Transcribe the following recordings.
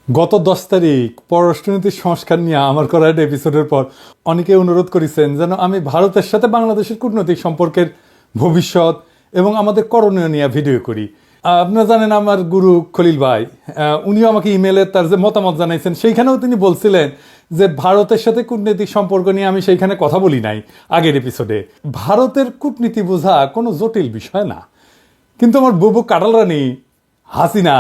গত 10 তারিখ পররাষ্ট্রনীতির সংস্কার নিয়ে আমার করা একটা এপিসোডের পর অনেকে অনুরোধ করেছেন যেন আমি ভারতের সাথে বাংলাদেশের কূটনৈতিক সম্পর্কের ভবিষ্যৎ এবং আমাদের করণীয় নিয়ে ভিডিও করি। আপনারা জানেন আমার গুরু খলিল ভাই, উনিও আমাকে ইমেলে তার যে মতামত জানাইছেন সেইখানেও তিনি বলছিলেন যে ভারতের সাথে কূটনৈতিক সম্পর্ক নিয়ে আমি সেইখানে কথা বলি নাই আগের এপিসোডে। ভারতের কূটনীতি বোঝা কোনো জটিল বিষয় না, কিন্তু আমার বুবু কাটাল রানী হাসিনা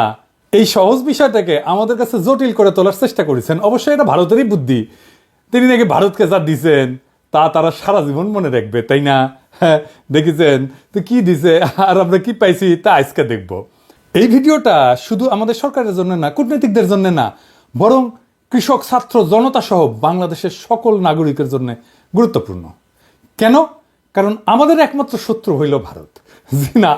এই সহজ বিষয়টাকে আমাদের কাছে জটিল করে তোলার চেষ্টা করেছেন। অবশ্যই এটা ভারতেরই বুদ্ধি। তিনি নাকি ভারতকে যা দিছেন তা তারা সারা জীবন মনে রাখবে, তাই না? হ্যাঁ, দেখেছেন তো কি দিছে আর আমরা কি পাইছি তা আজকে দেখব। এই ভিডিওটা শুধু আমাদের সরকারের জন্য না, কূটনীতিকদের জন্য না, বরং কৃষক, ছাত্র, জনতা সহ বাংলাদেশের সকল নাগরিকের জন্য গুরুত্বপূর্ণ। কেন? কারণ আমাদের একমাত্র শত্রু হইল ভারত। জি না,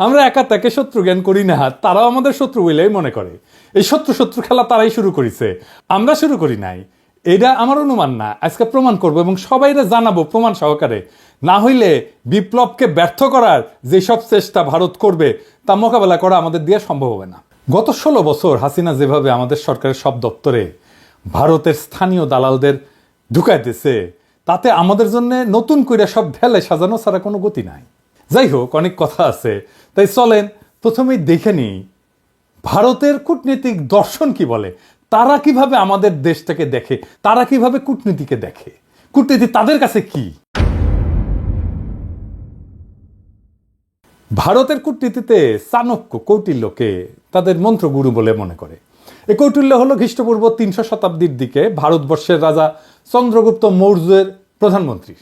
আমরা একা তাকে শত্রু জ্ঞান করি না, তারাও আমাদের শত্রু বলেই মনে করে। এই শত্রু শত্রু খেলা তারাই শুরু করেছে, আমরা শুরু করি নাই। এটা আমার অনুমান না, আজকে প্রমাণ করব এবং সবাইরে জানাবো প্রমাণ সহকারে। না হইলে বিপ্লবকে ব্যর্থ করার যেসব চেষ্টা ভারত করবে তা মোকাবেলা করা আমাদের দিয়ে সম্ভব হবে না। গত 16 বছর হাসিনা যেভাবে আমাদের সরকারের সব দপ্তরে ভারতের স্থানীয় দালালদের ঢুকাইতেছে, তাতে আমাদের জন্য নতুন করে সব ঢেলে সাজানো ছাড়া কোনো গতি নাই। যাই হোক, অনেক কথা আছে, তাই চলেন প্রথমেই দেখে নিই ভারতের কূটনীতিক দর্শন কি বলে। তারা কিভাবে আমাদের দেশটাকে দেখে, তারা কিভাবে কূটনীতিকে দেখে, কূটনীতি তাদের কাছে কি। ভারতের কূটনীতিতে চাণক্য কৌটিল্যকে তাদের মন্ত্রগুরু বলে মনে করে। এই কৌটিল্য হলো খ্রিস্টপূর্ব 300 শতাব্দীর দিকে ভারতবর্ষের রাজা চন্দ্রগুপ্ত মৌর্যের প্রধানমন্ত্রী।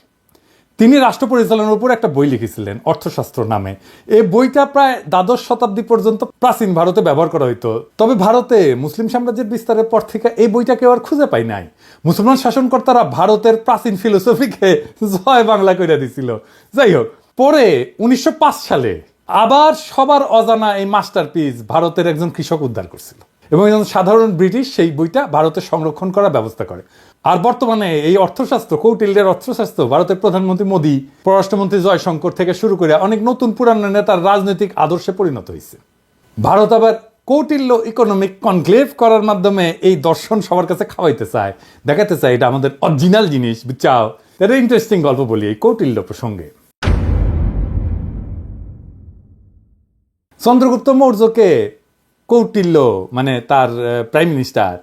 তিনি রাষ্ট্র পরিচালনার উপর একটা বই লিখেছিলেন, অর্থশাস্ত্র নামে। এই বইটা প্রায় দ্বাদশ শতাব্দী পর্যন্ত প্রাচীন ভারতে ব্যবহার করা হইতো। তবে ভারতে মুসলিম সাম্রাজ্যের বিস্তারের পর থেকে এই বইটা কেউ আর খুঁজে পায় নাই। মুসলমান শাসনকর্তারা ভারতের প্রাচীন ফিলোসফিকে জয় বাংলা করে দিছিল। যাই হোক, পরে 1905 সালে আবার সবার অজানা এই মাস্টারপিস ভারতের একজন কৃষক উদ্ধার করছিল এবং একজন সাধারণ ব্রিটিশ সেই বইটা ভারতে সংরক্ষণ করার ব্যবস্থা করে। আর বর্তমানে এই অর্থশাস্ত্র, কৌটিল্যের অর্থশাস্ত্র ভারতের প্রধানমন্ত্রী মোদী, পররাষ্ট্রমন্ত্রী জয়শঙ্কর থেকে শুরু করে অনেক নতুন পুরানো নেতার রাজনৈতিক আদর্শে পরিণত হয়েছে। ভারত আবার কৌটিল্য ইকোনমিক কনক্লেভ করার মাধ্যমে এই দর্শন সবার কাছে খাওয়াইতে চায়, দেখাতে চায় এটা আমাদের অরিজিনাল জিনিস, বুঝছাও। এটা ইন্টারেস্টিং গল্প বলি এই কৌটিল্য প্রসঙ্গে। চন্দ্রগুপ্ত মৌর্যকে কৌটিল্য মানে তার প্রাইম মিনিস্টার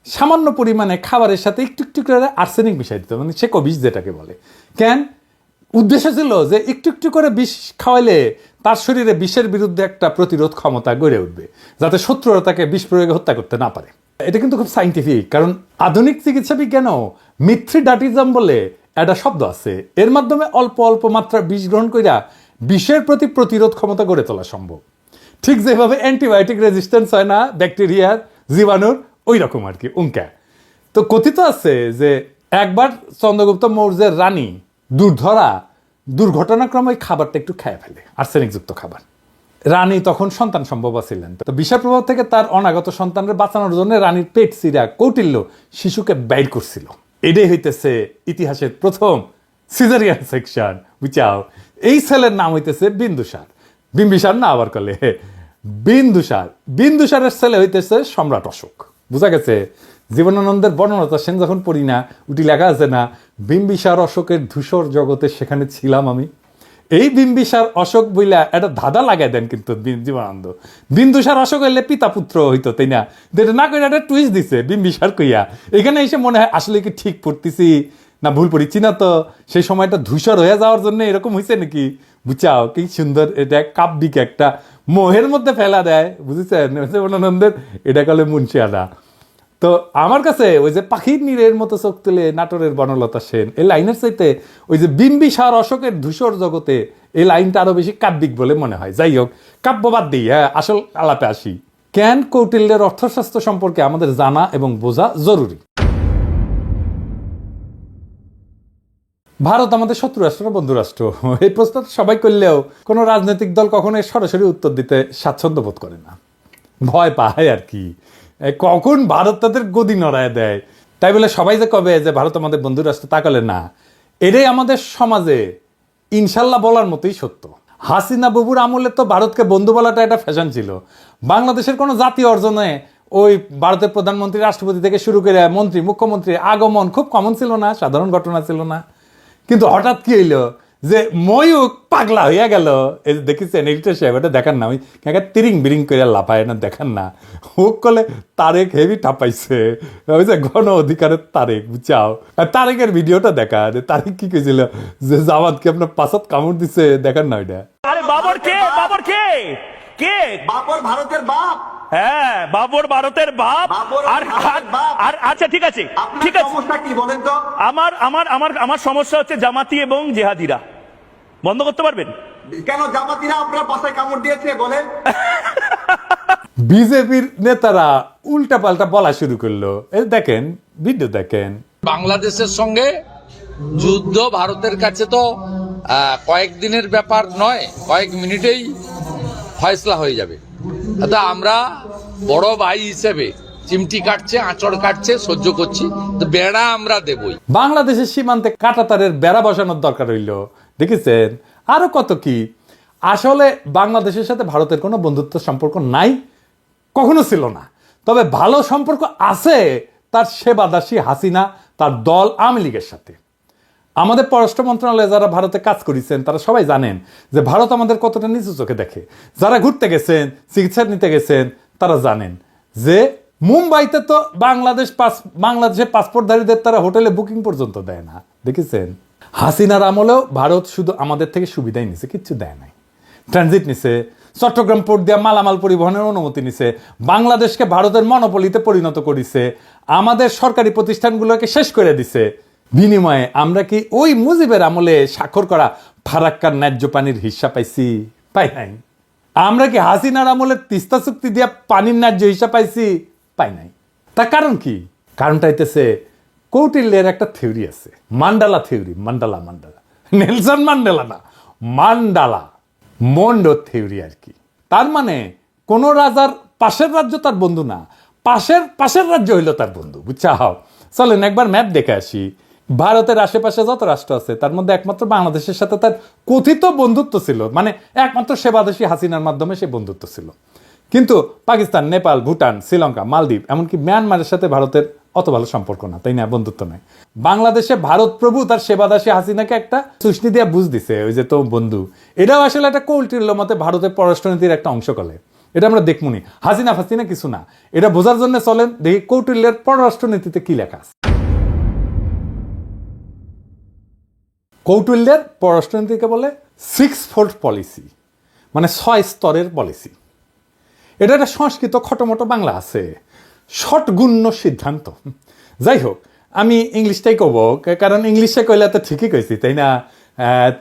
সামান্য পরিমাণে খাবারের সাথে একটু একটু করে আর্সেনিক মিশাই দিত, মানে সেকো বিষ যেটাকে বলে। কেন? উদ্দেশ্য ছিল যে একটু একটু করে বিষ খাওয়াইলে তার শরীরে বিষের বিরুদ্ধে একটা প্রতিরোধ ক্ষমতা গড়ে উঠবে, যাতে শত্রুরা তাকে বিষ প্রয়োগে হত্যা করতে না পারে। এটা কিন্তু খুব সাইন্টিফিক, কারণ আধুনিক চিকিৎসা বিজ্ঞানও মিথ্রিডাটিজম বলে একটা শব্দ আছে। এর মাধ্যমে অল্প অল্প মাত্রা বিষ গ্রহণ কইরা বিষের প্রতি প্রতিরোধ ক্ষমতা গড়ে তোলা সম্ভব। ঠিক যেভাবে অ্যান্টিবায়োটিক রেজিস্ট্যান্স হয় না ব্যাকটেরিয়ার, জীবাণুর, ওই রকম আর কি উঙ্কা। তো কথিত আছে যে একবার চন্দ্রগুপ্ত মৌর্যের রানী দুর্ঘটনাক্রমে খাবারটা একটু খেয়ে ফেলে, আর্সেনিকযুক্ত খাবার। রানী তখন সন্তান সম্ভব ছিলেন, তো বিষের প্রভাব থেকে তার অনাগত সন্তানকে বাঁচানোর জন্য রানীর পেট চিরা কৌটিল্য শিশুকে বাইর করছিল। এটাই হইতেছে ইতিহাসের প্রথম সিজারিয়ান সেকশন, বুঝাও। এই ছেলের নাম হইতেছে বিন্দুসার। বিম্বিসার না আবার কলে বিন্দুসার। বিন্দুসারের ছেলে হইতেছে সম্রাট অশোক। বুঝা গেছে? জীবনানন্দের বর্ণনা সেন যখন পড়ি না, উটি লেখা আছে না, বিম্বিসার অশোকের ধূসর জগতে সেখানে ছিলাম আমি। এই বিম্বিসার অশোক বইলা একটা ধাঁধা লাগাই দেন কিন্তু জীবনানন্দ। বিন্দুসার অশোক হইলে পিতা পুত্র হইতো, তাই না? এটা না কইরা একটা টুইস্ট দিছে বিম্বিসার কইয়া। এখানে এসে মনে হয় আসলে কি ঠিক পড়তেছি না ভুল পড়িচ্ছি না, তো সেই সময়টা ধূসর হয়ে যাওয়ার জন্য এরকম হয়েছে নাকি? বুঝাও কি সুন্দর, এটা কাব্যিক একটা মোহের মধ্যে ফেলা দেয়, বুঝেছেন? জীবনানন্দের এটা কলে মুন্সিয়ানা। তো আমার কাছে ওই যে পাখির নীরের মতো চোখ তুলে নাটোরের বনলতা সেন এই লাইনের চাইতে ওই যে বিম্বিসার অশোকের ধূসর জগতে এই লাইনটা আরো বেশি কাব্যিক বলে মনে হয়। যাই হোক, কাব্যবাদ দিই, হ্যাঁ, আসল আলাপে আসি। কেন কৌটিল্যের অর্থশাস্ত্র সম্পর্কে আমাদের জানা এবং বোঝা জরুরি। ভারত আমাদের শত্রু রাষ্ট্র না বন্ধু রাষ্ট্র? এই প্রশ্ন সবাই করলেও কোনো রাজনৈতিক দল কখনো সরাসরি উত্তর দিতে স্বাচ্ছন্দ্য বোধ করে না, ভয় পায় আর কি। কখন ভারত তাদের গদি নড়ায় দেয়, তাই বলে সবাই যে কবে যে ভারত আমাদের বন্ধু রাষ্ট্র তাকালে না। এটাই আমাদের সমাজে ইনশাল্লাহ বলার মতোই সত্য। হাসিনা বাবুর আমলে তো ভারতকে বন্ধু বলাটা একটা ফ্যাশন ছিল। বাংলাদেশের কোনো জাতীয় অর্জনে ওই ভারতের প্রধানমন্ত্রী রাষ্ট্রপতি থেকে শুরু করে মন্ত্রী মুখ্যমন্ত্রী আগমন খুব কমন ছিল না, সাধারণ ঘটনা ছিল না। কিন্তু হঠাৎ কি হইলো যে ময়ূক পাগলা হইয়া গেল। এই যে দেখেছেন এডিটর সাহেব, এটা দেখান না, ওই তিরিং বিরিং করে লাফায় না, দেখান না। হুক করলে তারেক হেভি টাপাইছে, ওই যে গণ অধিকারের তারেক, বুঝাও তারেকের ভিডিওটা দেখা, তারেক কি কইছিল যে জামাতকে আপনার পাশাত কামড় দিছে, দেখান না ওইটা। আরে বাবর কে? বাবর কে? কে? বাবর ভারতের বাপ। হ্যাঁ, বাবর ভারতের বাপ। বাবর আর ভারতের বাপ। আর আচ্ছা ঠিক আছে, আপনার ঠিক আছে। সমস্যা কি বলেন তো? আমার আমার আমার আমার সমস্যা হচ্ছে জামাতি এবং জেহাদিরা বন্ধ করতে পারবেন? কেন জামাতিরা আপনার পাশে কামড় দিয়েছে বলেন? বিজেপির নেতারা উল্টা পাল্টা বলা শুরু করলো, এই দেখেন ভিডিও দেখেন। বাংলাদেশের সঙ্গে যুদ্ধ ভারতের কাছে তো কয়েকদিনের ব্যাপার নয়, কয়েক মিনিটেই ফয়সলা হয়ে যাবে। আমরা বড় ভাই হিসেবে চিমটি কাটছে, আঁচড় কাটছে, সহ্য করছি, তো বেড়া আমরা দেবই। বাংলাদেশের সীমান্তে কাঁটাতারের বেড়া বসানোর দরকার হইল, দেখেছেন? আরো কত কি। আসলে বাংলাদেশের সাথে ভারতের কোনো বন্ধুত্ব সম্পর্ক নাই, কখনো ছিল না। তবে ভালো সম্পর্ক আছে তার সেবাদাসী হাসিনা, তার দল আওয়ামী লীগের সাথে। আমাদের পররাষ্ট্র মন্ত্রণালয়ে যারা ভারতে কাজ করেছেন তারা সবাই জানেন যে ভারত আমাদের কতটা নিচু চোখে দেখে। যারা ঘুরতে গেছেন, চিকিৎসা নিতে গেছেন, তারা জানেন যে মুম্বাইতে তো বাংলাদেশের পাসপোর্টধারীদের তারা হোটেলে বুকিং পর্যন্ত দেয় না, দেখেছেন? হাসিনার আমলেও ভারত শুধু আমাদের থেকে সুবিধাই নিছে, কিচ্ছু দেয় নাই। ট্রানজিট নিছে, চট্টগ্রাম পোর্ট দিয়ে মালামাল পরিবহনের অনুমতি নিছে, বাংলাদেশকে ভারতের মনোপলিতে পরিণত করেছে, আমাদের সরকারি প্রতিষ্ঠানগুলোকে শেষ করে দিছে। বিনিময়ে আমরা কি ওই মুজিবের আমলে স্বাক্ষর করা ফারাক্কার ন্যায্য পানির হিস্সা পাইছি? পাই নাই। আমরা কি হাসিনার আমলে তিস্তা চুক্তি দিয়া পানির ন্যায্য হিস্সা পাইছি? পাই নাই। তার কারণ কি? কারণটা হইতেছে কৌটিল্যের একটা থিওরি আছে, mandala theory. Mandala Nelson Mandela না, মান্ডালা মন্ডো থিওরি আর কি। তার মানে কোন রাজার পাশের রাজ্য তার বন্ধু না, পাশের রাজ্য হইল তার বন্ধু, বুঝছাও? চলেন একবার ম্যাপ দেখে আসি। ভারতের আশেপাশে যত রাষ্ট্র আছে তার মধ্যে একমাত্র বাংলাদেশের সাথে তার কথিত বন্ধুত্ব ছিল, মানে একমাত্র সেবাদেশী হাসিনার মাধ্যমে সে বন্ধুত্ব ছিল। কিন্তু পাকিস্তান, নেপাল, ভুটান, শ্রীলঙ্কা, মালদ্বীপ, এমনকি মিয়ানমারের সাথে ভারতের অত ভালো সম্পর্ক না, তাই না? বন্ধুত্ব নাই। বাংলাদেশে ভারত প্রভু তার সেবাদাসী হাসিনাকে একটা চুষনি দিয়ে বুঝ দিছে, ওই যে তো বন্ধু। এটাও আসলে একটা কৌটিল্য মতে ভারতের পররাষ্ট্রনীতির একটা অংশ কলে। এটা আমরা দেখমুনি, হাসিনা ফাসিনা কিছু না। এটা বোঝার জন্য চলেন দেখি কৌটিল্যের পররাষ্ট্রনীতিতে কি লেখা আছে। কৌটিল্যের পররাষ্ট্রনীতিকে বলে 6-fold পলিসি, মানে 6 স্তরের পলিসি। এটা একটা সংস্কৃত খটোমটো বাংলা আছে, ষটগুণ্য সিদ্ধান্ত। যাই হোক, আমি ইংলিশটাই কব, কারণ ইংলিশে কইলে তো ঠিকই কইছি, তাই না?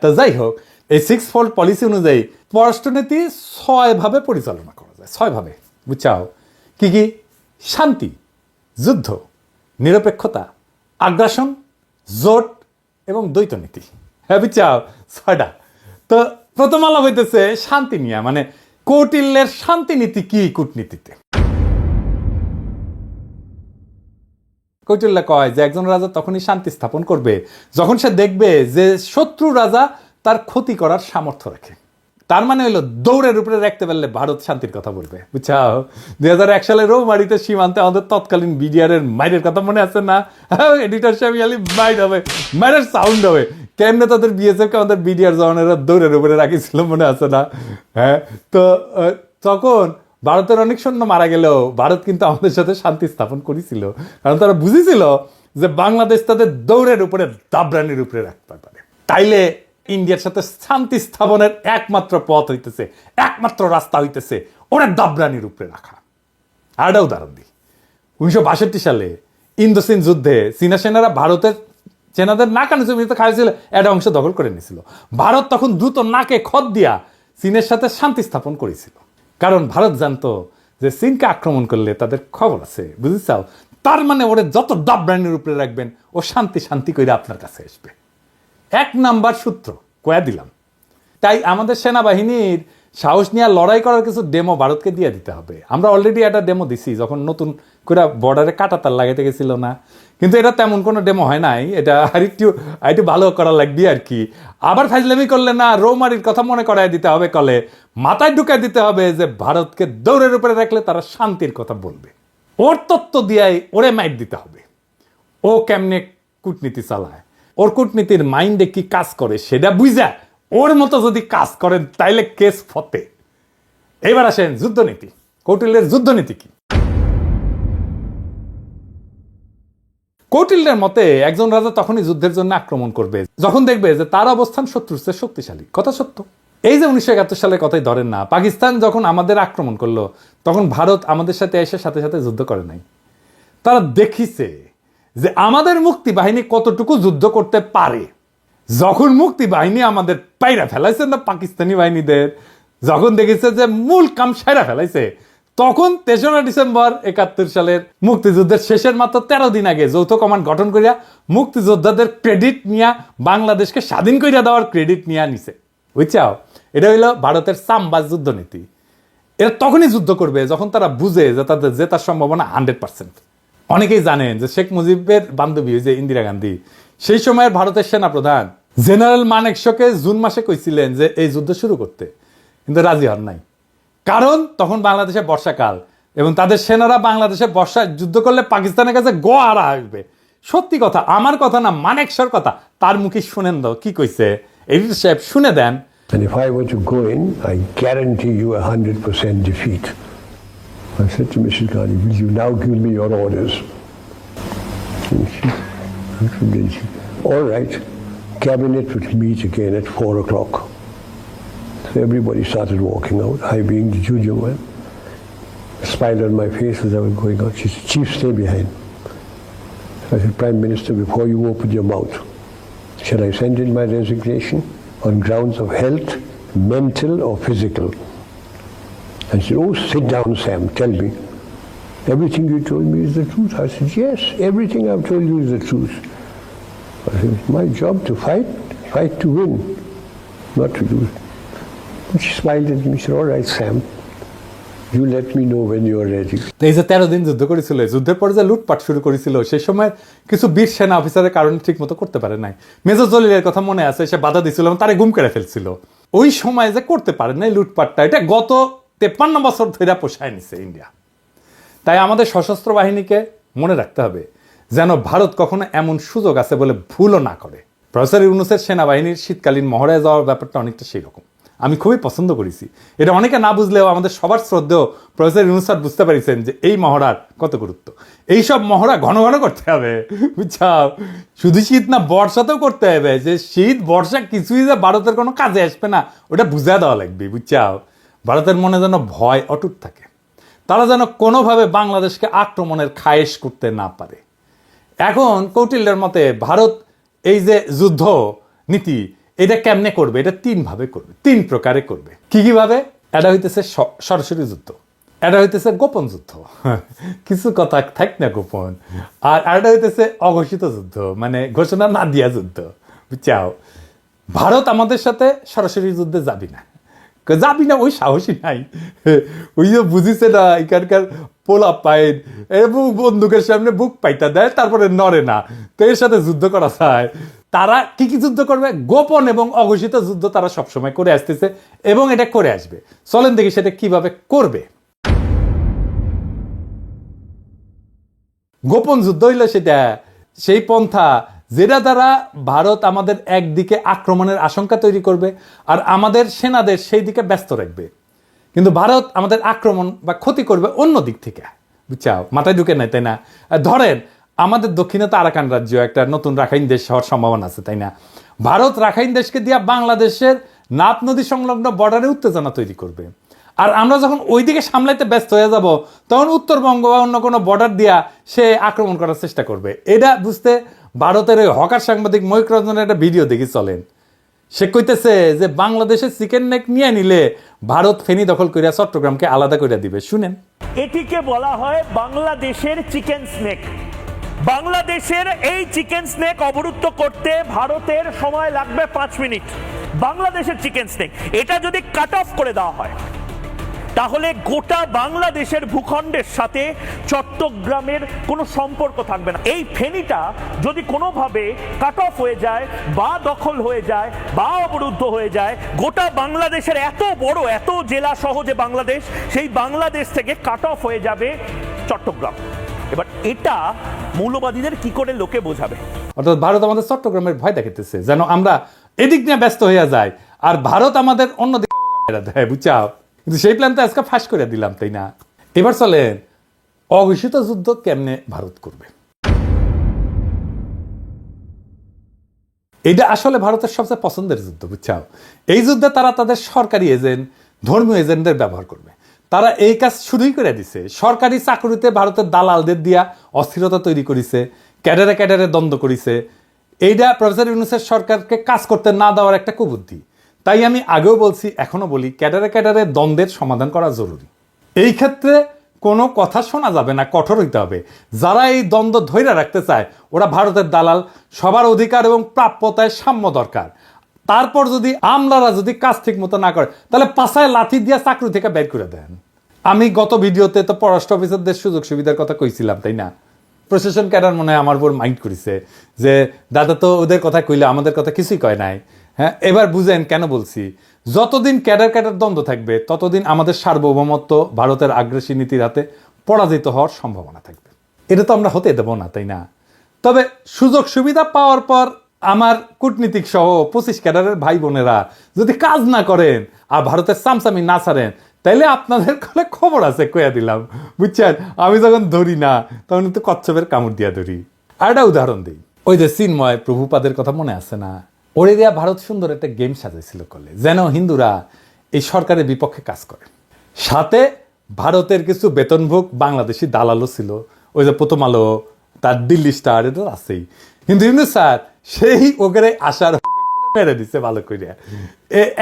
তো যাই হোক, এই 6-fold পলিসি অনুযায়ী পররাষ্ট্রনীতি 6 ভাবে পরিচালনা করা যায়, 6 ভাবে, বুঝছাও? কি কি? শান্তি, যুদ্ধ, নিরপেক্ষতা, আগ্রাসন, জোট এবং দ্বৈত নীতি। হ্যাঁ, বুঝছাও? 6টা। তো প্রথম আলাপ হইতেছে শান্তি নিয়ে, মানে কৌটিল্যের শান্তি নীতি কি কূটনীতিতে। কৌটিল্য কয় যে একজন রাজা তখনই শান্তি স্থাপন করবে যখন সে দেখবে যে শত্রু রাজা তার ক্ষতি করার সামর্থ্য রাখে। তার মানে হলো দৌড়ের উপরে রাখতে পারলে ভারত শান্তির কথা বলবে, বুঝছাও? 2001 সালে রৌমারিতে সীমান্তে আমাদের তৎকালীন বিডিআরের মাইরের কথা মনে আছে না? এডিটর সাহেব মাইর হবে, মাইরের সাউন্ড হবে। কেমনে তাদের বিএসএফ কে আমাদের বিডিআর জওয়ানেরা দৌড়ের উপরে রাখিছিল, মনে আছে না? হ্যাঁ, তো তখন ভারতের অনেক সৈন্য মারা গেলেও ভারত কিন্তু আমাদের সাথে শান্তি স্থাপন করেছিল, কারণ তারা বুঝেছিল যে বাংলাদেশ তাদের দৌড়ের উপরে দাবরানির উপরে রাখতে পারে। তাইলে ইন্ডিয়ার সাথে শান্তি স্থাপনের একমাত্র পথ হইতেছে, একমাত্র রাস্তা হইতেছে ওরা দাবরানির উপরে রাখা। আর একটা উদাহরণ দিই, 1962 সালে ইন্দোচীন যুদ্ধে চীনা সেনারা ভারতের সেনাদের নাকানো জমিতে খাইছিল, একটা অংশ দখল করে নিয়েছিল। ভারত তখন দ্রুত নাকে খত দিয়া চীনের সাথে শান্তি স্থাপন করেছিল, কারণ ভারত জানতো যে চীনকে আক্রমণ করলে তাদের খবর আছে, বুঝেছাও? তার মানে ওরে যত দাবরানির উপরে রাখবেন ও শান্তি শান্তি করে আপনার কাছে আসবে। 1 নাম্বার সূত্র কয়া দিলাম। তাই আমাদের সেনাবাহিনীর সাহস নিয়ে লড়াই করার কিছু ডেমো ভারতকে দিয়ে দিতে হবে। আমরা অলরেডি একটা ডেমো দিছি যখন নতুন করে বর্ডারে কাঁটাতার লাগাইতে গেছিল না, কিন্তু এটা তেমন কোনো ডেমো হয় নাই। এটা আরেকটু ভালো করা লাগবে আর কি। আবার ফাইজলামি করলে না, রৌমারির কথা মনে করায় দিতে হবে, কলে মাথায় ঢুকায় দিতে হবে যে ভারতকে দৌড়ের উপরে রাখলে তারা শান্তির কথা বলবে। ওর তত্ত্ব দিয়াই ওরে মাইট দিতে হবে। ও কেমনে কূটনীতি চালায়, ওর কূটনীতির মাইন্ডে কি কাজ করে সেটা বুঝা ওর মতো যদি কাজ করেন তাইলে কেস ফতে। এবার আসেন যুদ্ধনীতি। কৌটিল্যের যুদ্ধনীতি কি? কৌটিল্যের মতে একজন রাজা তখনই যুদ্ধের জন্য আক্রমণ করবে যখন দেখবে যে তার অবস্থান শত্রুর চেয়ে শক্তিশালী। কথা সত্য। এই যে 1971 সালের কথাই ধরেন না, পাকিস্তান যখন আমাদের আক্রমণ করলো তখন ভারত আমাদের সাথে এসে সাথে সাথে যুদ্ধ করে নাই। তারা দেখিছে যে আমাদের মুক্তি বাহিনী কতটুকু যুদ্ধ করতে পারে। যখন মুক্তি বাহিনী আমাদের পাইরা ফেলাইছে না পাকিস্তানি বাহিনীদের, যখন দেখেছে যে মূল কাম সাইরা ফেলাইছে, তখন 3রা ডিসেম্বর 71 সালের মুক্তিযুদ্ধের শেষের মাত্র 13 দিন আগে যৌথ কমান্ড গঠন করিয়া মুক্তিযোদ্ধাদের ক্রেডিট নিয়ে বাংলাদেশকে স্বাধীন করিয়া দেওয়ার ক্রেডিট নিয়ে নিছে। বুঝছাও, এটা হইল ভারতের সামবাজ যুদ্ধনীতি। এরা তখনই যুদ্ধ করবে যখন তারা বুঝে যে তাদের জেতার সম্ভাবনা 100%। অনেকেই জানেন যে শেখ মুজিবের বান্ধবী যে ইন্দিরা গান্ধী, সেই সময়ের ভারতের সেনাপ্রধান জেনারেল মানেকশকে জুন মাসে কইছিলেন যে এই যুদ্ধ শুরু করতে, কিন্তু রাজি হন নাই। কারণ তখন বাংলাদেশে বর্ষাকাল এবং তাদের সেনারা বাংলাদেশে বর্ষায় যুদ্ধ করলে পাকিস্তানের কাছে গোয়ারা আসবে। সত্যি কথা, আমার কথা না, মানেকশর কথা। তার মুখে শুনেন দাও কি কইছে, এডিটর সাহেব শুনে দেন। And if I were to go in, I guarantee you 100% defeat. I said to Mrs. Ghani, will you now give me your orders? And she, all right, cabinet will meet again at 4 o'clock. So everybody started walking out, I being the junior one. A smile on my face as I was going out. She said, Chief, stay behind. I said, Prime Minister, before you open your mouth, shall I send in my resignation on grounds of health, mental or physical? And she said, oh, sit down, Sam, tell me. Everything you told me is the truth. I said, yes, everything I've told you is the truth. I said, it's my job to fight to win, not to lose. And she smiled at me, she said, all right, Sam, you let me know when you are ready. এই যে 13 দিন যুদ্ধ করেছিল, যুদ্ধের পরে যে লুটপাট শুরু করেছিল, সেই সময় কিছু বীর সেনা অফিসারের কারণে ঠিক মতো করতে পারে নাই। মেজর জলিলের কথা মনে আছে, সে বাধা দিছিল এবং তারে গুম করে ফেলছিল। ওই সময় যে করতে পারে নাই লুটপাটটা, এটা গত 53 বছর ধরে পোষায় নিছে ইন্ডিয়া। তাই আমাদের সশস্ত্র বাহিনীকে মনে রাখতে হবে যেন ভারত কখনো এমন সুযোগ আছে বলে ভুলও না করে। প্রফেসর ইউনূসের সেনাবাহিনীর শীতকালীন মহড়ায় যাওয়ার ব্যাপারটা অনেকটা সেই রকম। আমি খুবই পছন্দ করেছি এটা। অনেকে না বুঝলেও আমাদের সবার শ্রদ্ধেয় প্রফেসর ইউনূস স্যার বুঝতে পারিছেন যে এই মহড়ার কত গুরুত্ব। এইসব মহড়া ঘন ঘন করতে হবে, বুঝছাও। শুধু শীত না, বর্ষাতেও করতে হবে। যে শীত বর্ষা কিছুই যে ভারতের কোনো কাজে আসবে না, ওটা বুঝা দেওয়া লাগবে, বুঝছাও। ভারতের মনে যেন ভয় অটুট থাকে, তারা যেন কোনোভাবে বাংলাদেশকে আক্রমণের খায়েশ করতে না পারে। এখন কৌটিল্যের মতে ভারত এই যে যুদ্ধ নীতি, এটা কেমনে করবে? এটা 3 ভাবে করবে, 3 প্রকারে করবে। কি ভাবে? এটা হইতেছে সরাসরি যুদ্ধ, এটা হইতেছে গোপন যুদ্ধ, কিছু কথা থাক না গোপন, আর এটা হইতেছে অঘোষিত যুদ্ধ, মানে ঘোষণা না দিয়া যুদ্ধ, বুঝছাও। ভারত আমাদের সাথে সরাসরি যুদ্ধে যাবি না, ওই সাহসী নাই। ওই যে বুঝিছে না, এখানকার পোলা পাইন এবং বন্দুকের সামনে বুক পাইতা দেয়, তারপরে নড়ে না। তো এর সাথে যুদ্ধ করা যায়। তারা কি যুদ্ধ করবে? গোপন এবং অঘোষিত যুদ্ধ তারা সবসময় করে আসতেছে এবং এটা করে আসবে। চলেন দেখি সেটা কিভাবে করবে। গোপন যুদ্ধ হইলে সেটা সেই পন্থা যেটা দ্বারা ভারত আমাদের একদিকে আক্রমণের আশঙ্কা তৈরি করবে আর আমাদের সেনাদের সেই দিকে ব্যস্ত রাখবে, কিন্তু ভারত আমাদের আক্রমণ বা ক্ষতি করবে অন্য দিক থেকে, বুঝছাও। মাথায় ঢুকে নাই, তাই না? ধরেন আমাদের দক্ষিণে তো আরাকান রাজ্য, একটা নতুন রাখাইন দেশ হওয়ার সম্ভাবনা আছে, তাই না? ভারত রাখাইন দেশকে দিয়া বাংলাদেশের নাপ নদী সংলগ্ন বর্ডারে উত্তেজনা তৈরি করবে। আর আমরা যখন ওই দিকে সামলাইতে ব্যস্ত হয়ে যাব, তখন উত্তরবঙ্গ বা অন্য কোনো বর্ডার দিয়া সে আক্রমণ করার চেষ্টা করবে। এটা বুঝতে ভারতের ওই হকার সাংবাদিক ময়ূক রঞ্জনের একটা ভিডিও দেখি, চলেন। সে কইতেছে যে বাংলাদেশের চিকেন নেক নিয়ে নিলে ভারত ফেনী দখল করিয়া চট্টগ্রামকে আলাদা করে দিবে। শুনেন। এটিকে বলা হয় বাংলাদেশের চিকেন স্নেক। বাংলাদেশের এই চিকেন স্নেক অবরুদ্ধ করতে ভারতের সময় লাগবে 5 মিনিট। বাংলাদেশের চিকেন স্নেক এটা যদি কাট অফ করে দেওয়া হয়, তাহলে গোটা বাংলাদেশের ভূখণ্ডের সাথে চট্টগ্রামের কোনো সম্পর্ক থাকবে না। এই ফেনীটা যদি কোনোভাবে কাট অফ হয়ে যায় বা দখল হয়ে যায় বা অবরুদ্ধ হয়ে যায়, গোটা বাংলাদেশের এত বড়, এত জেলা সহ যে বাংলাদেশ, সেই বাংলাদেশ থেকে কাট অফ হয়ে যাবে চট্টগ্রাম। এটা মৌলবাদীদের কি করে লোকে বোঝাবে? অর্থাৎ ভারত আমাদের চট্টগ্রামের ভয় দেখাইতেছে যেন আমরা এদিক নিয়ে ব্যস্ত হইয়া যাই আর ভারত আমাদের অন্যদিকে মেরা দেয়, বুঝাও। কিন্তু সেই প্ল্যান তো আজকে ফাঁস করে দিলাম, তাই না? এবার চলেন অঘোষিত যুদ্ধ কেমনে ভারত করবে। এটা আসলে ভারতের সবচেয়ে পছন্দের যুদ্ধ, বুঝছাও। এই যুদ্ধে তারা তাদের সরকারি এজেন্ট, ধর্মীয় এজেন্টদের ব্যবহার করবে। তারা এই কাজ শুরুই করে দিছে। সরকারি চাকরিতে ভারতের দালালদের দিয়া অস্থিরতা তৈরি করেছে, ক্যাডারে ক্যাডারে দ্বন্দ্ব করেছে। এইটা প্রফেসর ইউনূসের সরকারকে কাজ করতে না দেওয়ার একটা কুবুদ্ধি। তাই আমি আগেও বলছি, এখনো বলি, ক্যাডারে ক্যাডারে দ্বন্দ্বের সমাধান করা জরুরি। এই ক্ষেত্রে কোনো কথা শোনা যাবে না, কঠোর হইতে হবে। যারা এই দ্বন্দ্ব ধৈর্য রাখতে চায় ওরা ভারতের দালাল। সবার অধিকার এবং প্রাপ্যতায় সাম্য দরকার। তারপর যদি আমলারা যদি কাজ ঠিক মতো না করে তাহলে পাছায় লাথি দিয়ে চাকরি থেকে বের করে দেন। আমি গত ভিডিওতে তো পররাষ্ট্র অফিসারদের সুযোগ সুবিধার কথা কইছিলাম, তাই না? প্রশাসন ক্যাডার মনে হয় আমার উপর মাইন্ড করেছে যে দাদা তো ওদের কথা কইলে আমাদের কথা কিছুই কয় নাই। হ্যাঁ, এবার বুঝেন কেন বলছি। যতদিন ক্যাডার ক্যাডার দ্বন্দ্ব থাকবে ততদিন আমাদের সার্বভৌমত্ব ভারতের আগ্রাসী নীতির হাতে পরাজিত হওয়ার সম্ভাবনা থাকবে। এটা তো আমরা হতে দেব না, তাই না? তবে সুযোগ সুবিধা পাওয়ার পর আমার কূটনীতিক সহ 25 ক্যাডারের ভাই বোনেরা যদি কাজ না করেন আর ভারতের চামচামি না ছাড়েন তাইলে আপনাদের কলে খবর আছে, কইয়া দিলাম, বুঝছেন? আমি যখন ধরি না তখন কিন্তু কচ্ছপের কামড় দিয়া ধরি। আর একটা উদাহরণ দিই, ওই যে চিন্ময় প্রভুপাদের কথা মনে আছে না? ওরে দিয়া ভারত সুন্দর একটা গেম সাজাইছিল কলে, যেন হিন্দুরা এই সরকারের বিপক্ষে কাজ করে। সাথে ভারতের কিছু বেতনভোগ বাংলাদেশি দালালও ছিল, ওই যে প্রথম আলো, তার দিল্লি স্টার, এটা আছেই। কিন্তু ইউনূস স্যার সেই ওখানে আসার মেরে দিচ্ছে ভালো করিয়া।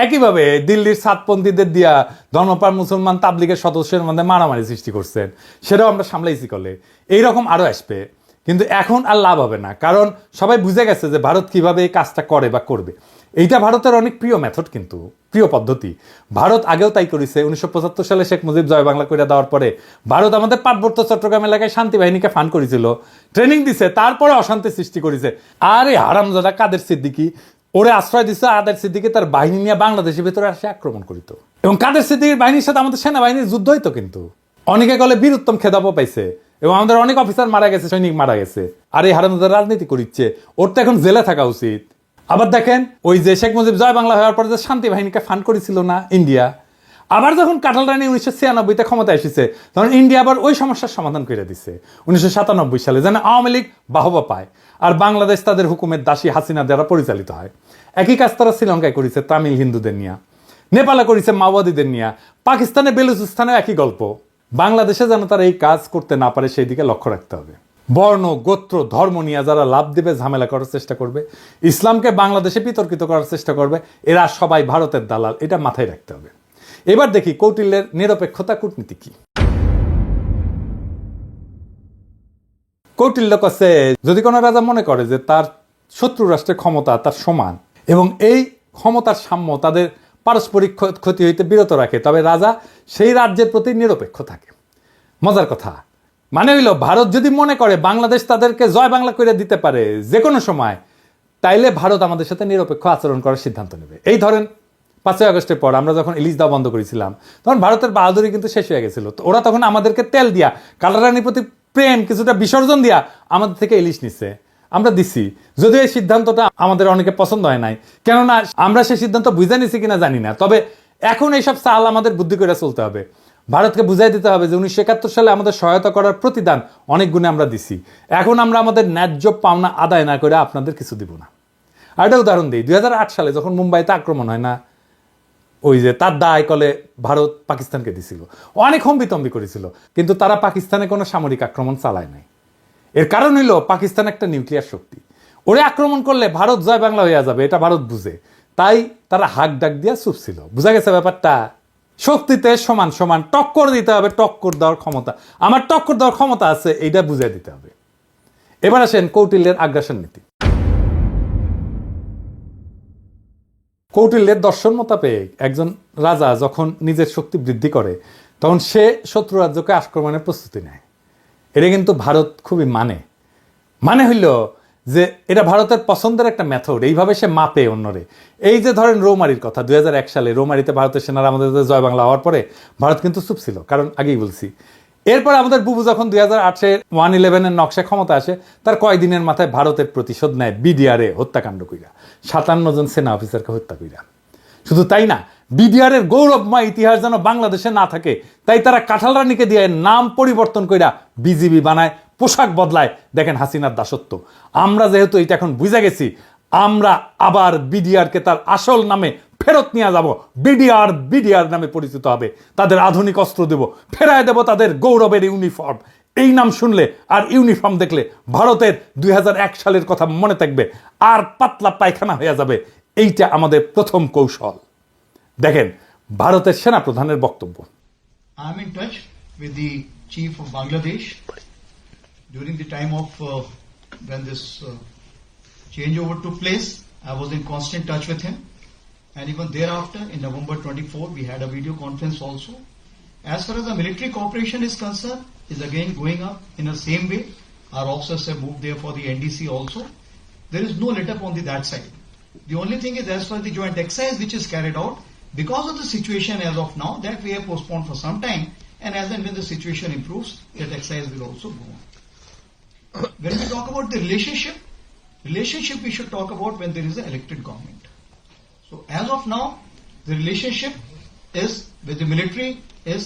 একইভাবে দিল্লির সাতপন্থীদের দিয়া ধর্মপ্রাণ মুসলমান তাবলিগের সদস্যের মধ্যে মারামারি সৃষ্টি করছেন, সেটাও আমরা সামলাইছি কলে। এইরকম আরো আসবে, কিন্তু এখন আর লাভ হবে না, কারণ সবাই বুঝে গেছে যে ভারত কিভাবে এই কাজটা করে বা করবে। এইটা ভারতের অনেক প্রিয় মেথড, কিন্তু প্রিয় পদ্ধতি। ভারত আগেও তাই করেছে। 1975 সালে শেখ মুজিব জয় বাংলা করে দেওয়ার পরে ভারত আমাদের পার্বত্য চট্টগ্রাম এলাকায় শান্তি বাহিনীকে ফান্ড করেছিল, ট্রেনিং দিছে, তারপরে অশান্তি সৃষ্টি করেছে। আর এই হারামজাদা কাদের সিদ্দিকী ওরে আশ্রয় দিচ্ছে। আদের সিদ্দিকী তার বাহিনী নিয়ে বাংলাদেশের ভিতরে আসে আক্রমণ করিত, এবং কাদের সিদ্দিকীর বাহিনীর সাথে আমাদের সেনাবাহিনীর যুদ্ধ হইতো। কিন্তু অনেকে গলে বীরুত্তম খেতাবও পাইছে, এবং আমাদের অনেক অফিসার মারা গেছে, সৈনিক মারা গেছে। আর এই হারামজাদা রাজনীতি করিচ্ছে, ওর তো এখন জেলে থাকা উচিত। আবার দেখেন, ওই যে শেখ মুজিব জয় বাংলা হওয়ার পরে যে শান্তি বাহিনীকে ফান্ড করেছিল না ইন্ডিয়া, আবার যখন কাঁঠাল রানী 1996-তে ক্ষমতা এসেছে তখন ইন্ডিয়া আবার ওই সমস্যার সমাধান করে দিচ্ছে 1997 সালে, যেন আওয়ামী লীগ বাহবা পায় আর বাংলাদেশ তাদের হুকুমের দাসী হাসিনা দ্বারা পরিচালিত হয়। একই কাজ তারা শ্রীলঙ্কায় করেছে তামিল হিন্দুদের নিয়ে, নেপালে করেছে মাওবাদীদের নিয়ে, পাকিস্তানে বেলুচিস্তানে একই গল্প। বাংলাদেশে যেন তারা এই কাজ করতে না পারে সেই দিকে লক্ষ্য রাখতে হবে। বর্ণ, গোত্র, ধর্ম নিয়ে যারা লাভ দেবে, ঝামেলা করার চেষ্টা করবে, ইসলামকে বাংলাদেশে বিতর্কিত করার চেষ্টা করবে, এরা সবাই ভারতের দালাল, এটা মাথায় রাখতে হবে। এবার দেখি কৌটিল্যের নিরপেক্ষতা কূটনীতি কি। কৌটিল্য কাছে যদি কোনো রাজা মনে করে যে তার শত্রু রাষ্ট্রের ক্ষমতা তার সমান এবং এই ক্ষমতার সাম্য তাদের পারস্পরিক ক্ষতি হইতে বিরত রাখে, তবে রাজা সেই রাজ্যের প্রতি নিরপেক্ষ থাকে। মজার কথা, মানে হইল ভারত যদি মনে করে বাংলাদেশ তাদেরকে জয় বাংলা করে দিতে পারে যে কোনো সময়, তাইলে ভারত আমাদের সাথে নিরপেক্ষ আচরণ করার সিদ্ধান্ত নেবে। এই ধরেন 5ই আগস্টের পর আমরা যখন ইলিশ দেওয়া বন্ধ করেছিলাম তখন ভারতের বাহাদুরি কিন্তু শেষ হয়ে গেছিল। তো ওরা তখন আমাদেরকে তেল দিয়া, কালারানির প্রতি প্রেম কিছুটা বিসর্জন দিয়া আমাদের থেকে ইলিশ নিচ্ছে, আমরা দিছি। যদিও এই সিদ্ধান্তটা আমাদের অনেকে পছন্দ হয় নাই, কেননা আমরা সেই সিদ্ধান্ত বুঝে নিছি কিনা জানি না। তবে এখন এইসব চাল আমাদের বুদ্ধি করে চলতে হবে। ভারতকে বুঝাই দিতে হবে যে 1971 সালে আমাদের সহায়তা করার প্রতিদান অনেক গুণে আমরা দিছি, এখন আমরা আমাদের ন্যায্য পাওনা আদায় না করে আপনাদের কিছু দিব না। আর একটা উদাহরণ দিই, 2008 সালে যখন মুম্বাইতে আক্রমণ হয় না, ওই যে তার দায় কলে ভারত পাকিস্তানকে দিছিল, অনেক হম্বিতম্বি করেছিল, কিন্তু তারা পাকিস্তানে কোনো সামরিক আক্রমণ চালায় নাই। এর কারণ হইল পাকিস্তান একটা নিউক্লিয়ার শক্তি, ওরে আক্রমণ করলে ভারত জয় বাংলা হয়ে যাবে, এটা ভারত বুঝে, তাই তারা হাক ডাক দিয়া চুপ ছিল। বুঝা গেছে ব্যাপারটা? শক্তিতে সমান সমান টক্কর দিতে হবে, টক্কর দেওয়ার ক্ষমতা, আমার টক্কর দেওয়ার ক্ষমতা আছে, এইটা বুঝাই দিতে হবে। এবার আসেন কৌটিল্যের আগ্রাসন নীতি। কৌটিল্যের দর্শন মোতাবেক একজন রাজা যখন নিজের শক্তি বৃদ্ধি করে তখন সে শত্রু রাজ্যকে আক্রমণের প্রস্তুতি নেয়। এটা কিন্তু ভারত খুবই মানে হইল যে এটা ভারতের পছন্দের একটা মেথড, এইভাবে সে মাপে অন্যরে। এই যে ধরেন রৌমারির কথা, 2001 সালে রৌমারিতে ভারতের সেনারা আমাদের জয় বাংলা হওয়ার পরে ভারত কিন্তু চুপ ছিল, কারণ আগেই বলছি এরপর আমাদের বুবু যখন 2008-এ 111-এর নকশা ক্ষমতা আসে, তার কয়েকদিনের মাথায় ভারতের প্রতিশোধ নেয় বিডিআরে হত্যাকাণ্ড কইরা, 57 জন সেনা অফিসারকে হত্যা কইরা। শুধু তাই না, বিডিআরের গৌরবময় ইতিহাস যেন বাংলাদেশে না থাকে, তাই তারা কাঁঠাল রানীকে দিয়ে নাম পরিবর্তন কইরা বিজিবি বানায়, পোশাক বদলায়। দেখেন হাসিনার দাসত্ব। আমরা যেহেতু এটা এখন বুঝে গেছি, আমরা আবার বিডিআরকে তার আসল নামে ফেরত নিয়ে যাব। বিডিআর নামে পরিচিত হবে, তাদের আধুনিক অস্ত্র দেব, ফেরায় দেব তাদের গৌরবের ইউনিফর্ম। এই নাম শুনলে আর ইউনিফর্ম দেখলে ভারতের 2001 সালের কথা মনে থাকবে, আর পাতলা পায়খানা হয়ে যাবে। এইটা আমাদের প্রথম কৌশল। দেখেন ভারতের সেনাপ্রধানের বক্তব্য। I am in touch with the chief of Bangladesh during the time of when this changeover took place. I was in constant touch with him, and even thereafter, in November 24, we had a video conference also. As far as the military cooperation is concerned, is again going up in the same way. Our officers have moved there for the NDC also. There is no let up on that side. The only thing is, as far as the joint exercise which is carried out, because of the situation as of now, that we have postponed for some time, and as and when the situation improves, that exercise will also go on. When we talk about the relationship we should talk about when there is an elected government. So as of now, the relationship is with the military is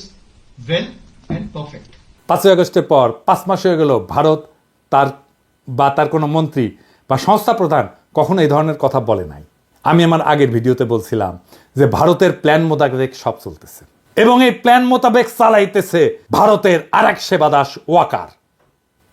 well and perfect. 5 আগস্টের পর 5 মাস হয়ে গেল, ভারত তার কোনো মন্ত্রী বা সংস্থা প্রধান কখনো এই ধরনের কথা বলে নাই। আমি আমার আগের ভিডিওতে বলছিলাম যে ভারতের প্ল্যান মোতাবেক সব চলতেছে, এবং এই প্ল্যান মোতাবেক চালাইতেছে ভারতের আরেক সেবাদাস ওয়াকার।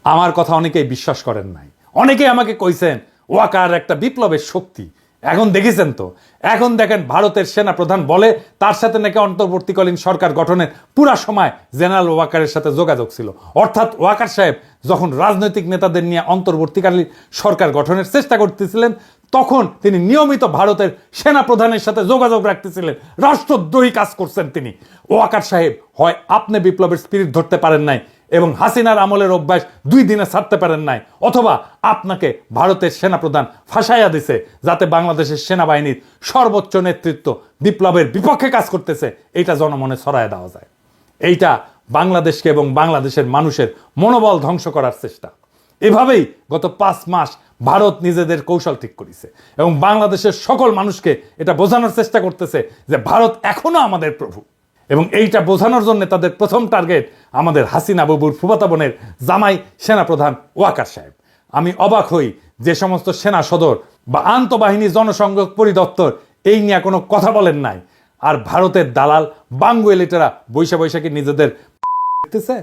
আমার কথা অনেকেই বিশ্বাস করেন নাই, অনেকেই আমাকে কইছেন ওয়াকার একটা বিপ্লবের শক্তি। এখন দেখেছেন তো, এখন দেখেন ভারতের সেনা প্রধান বলে তার সাথে নাকি অন্তর্বর্তীকালীন সরকার গঠনের পুরা সময় জেনারেল ওয়াকারের সাথে যোগাযোগ ছিল। অর্থাৎ ওয়াকার সাহেব যখন রাজনৈতিক নেতাদের নিয়ে অন্তর্বর্তীকালীন সরকার গঠনের চেষ্টা করতেছিলেন, তখন তিনি নিয়মিত ভারতের সেনা প্রধানের সাথে যোগাযোগ রাখতেছিলেন। রাষ্ট্রদ্রোহী কাজ করছেন তিনি। ওয়াকার সাহেব হয় আপনি বিপ্লবের স্পিরিট ধরতে পারেন নাই এবং হাসিনার আমলের অভ্যাস 2 দিনে ছাড়তে পারেন নাই, অথবা আপনাকে ভারতের সেনাপ্রধান ফাঁসাইয়া দিছে যাতে বাংলাদেশের সেনাবাহিনীর সর্বোচ্চ নেতৃত্ব বিপ্লবের বিপক্ষে কাজ করতেছে এইটা জনমনে ছড়ায় দেওয়া যায়। এইটা বাংলাদেশকে এবং বাংলাদেশের মানুষের মনোবল ধ্বংস করার চেষ্টা। এভাবেই গত 5 মাস ভারত নিজেদের কৌশল ঠিক করেছে এবং বাংলাদেশের সকল মানুষকে এটা বোঝানোর চেষ্টা করতেছে যে ভারত এখনো আমাদের প্রভু। এবং এইটা বোঝানোর জন্য তাদের প্রথম টার্গেট আমাদের হাসিনা বাবুর ফুফাতো বোনের জামাই সেনাপ্রধান ওয়াকার সাহেব। আমি অবাক হই যে সমস্ত সেনা সদর বা আন্তঃবাহিনী জনসংযোগ পরিদপ্তর এই নিয়ে কোনো কথা বলেন নাই, আর ভারতের দালাল বাঙ্গুয়েলিটেরা বৈশাখী নিজেদের দেখতেছে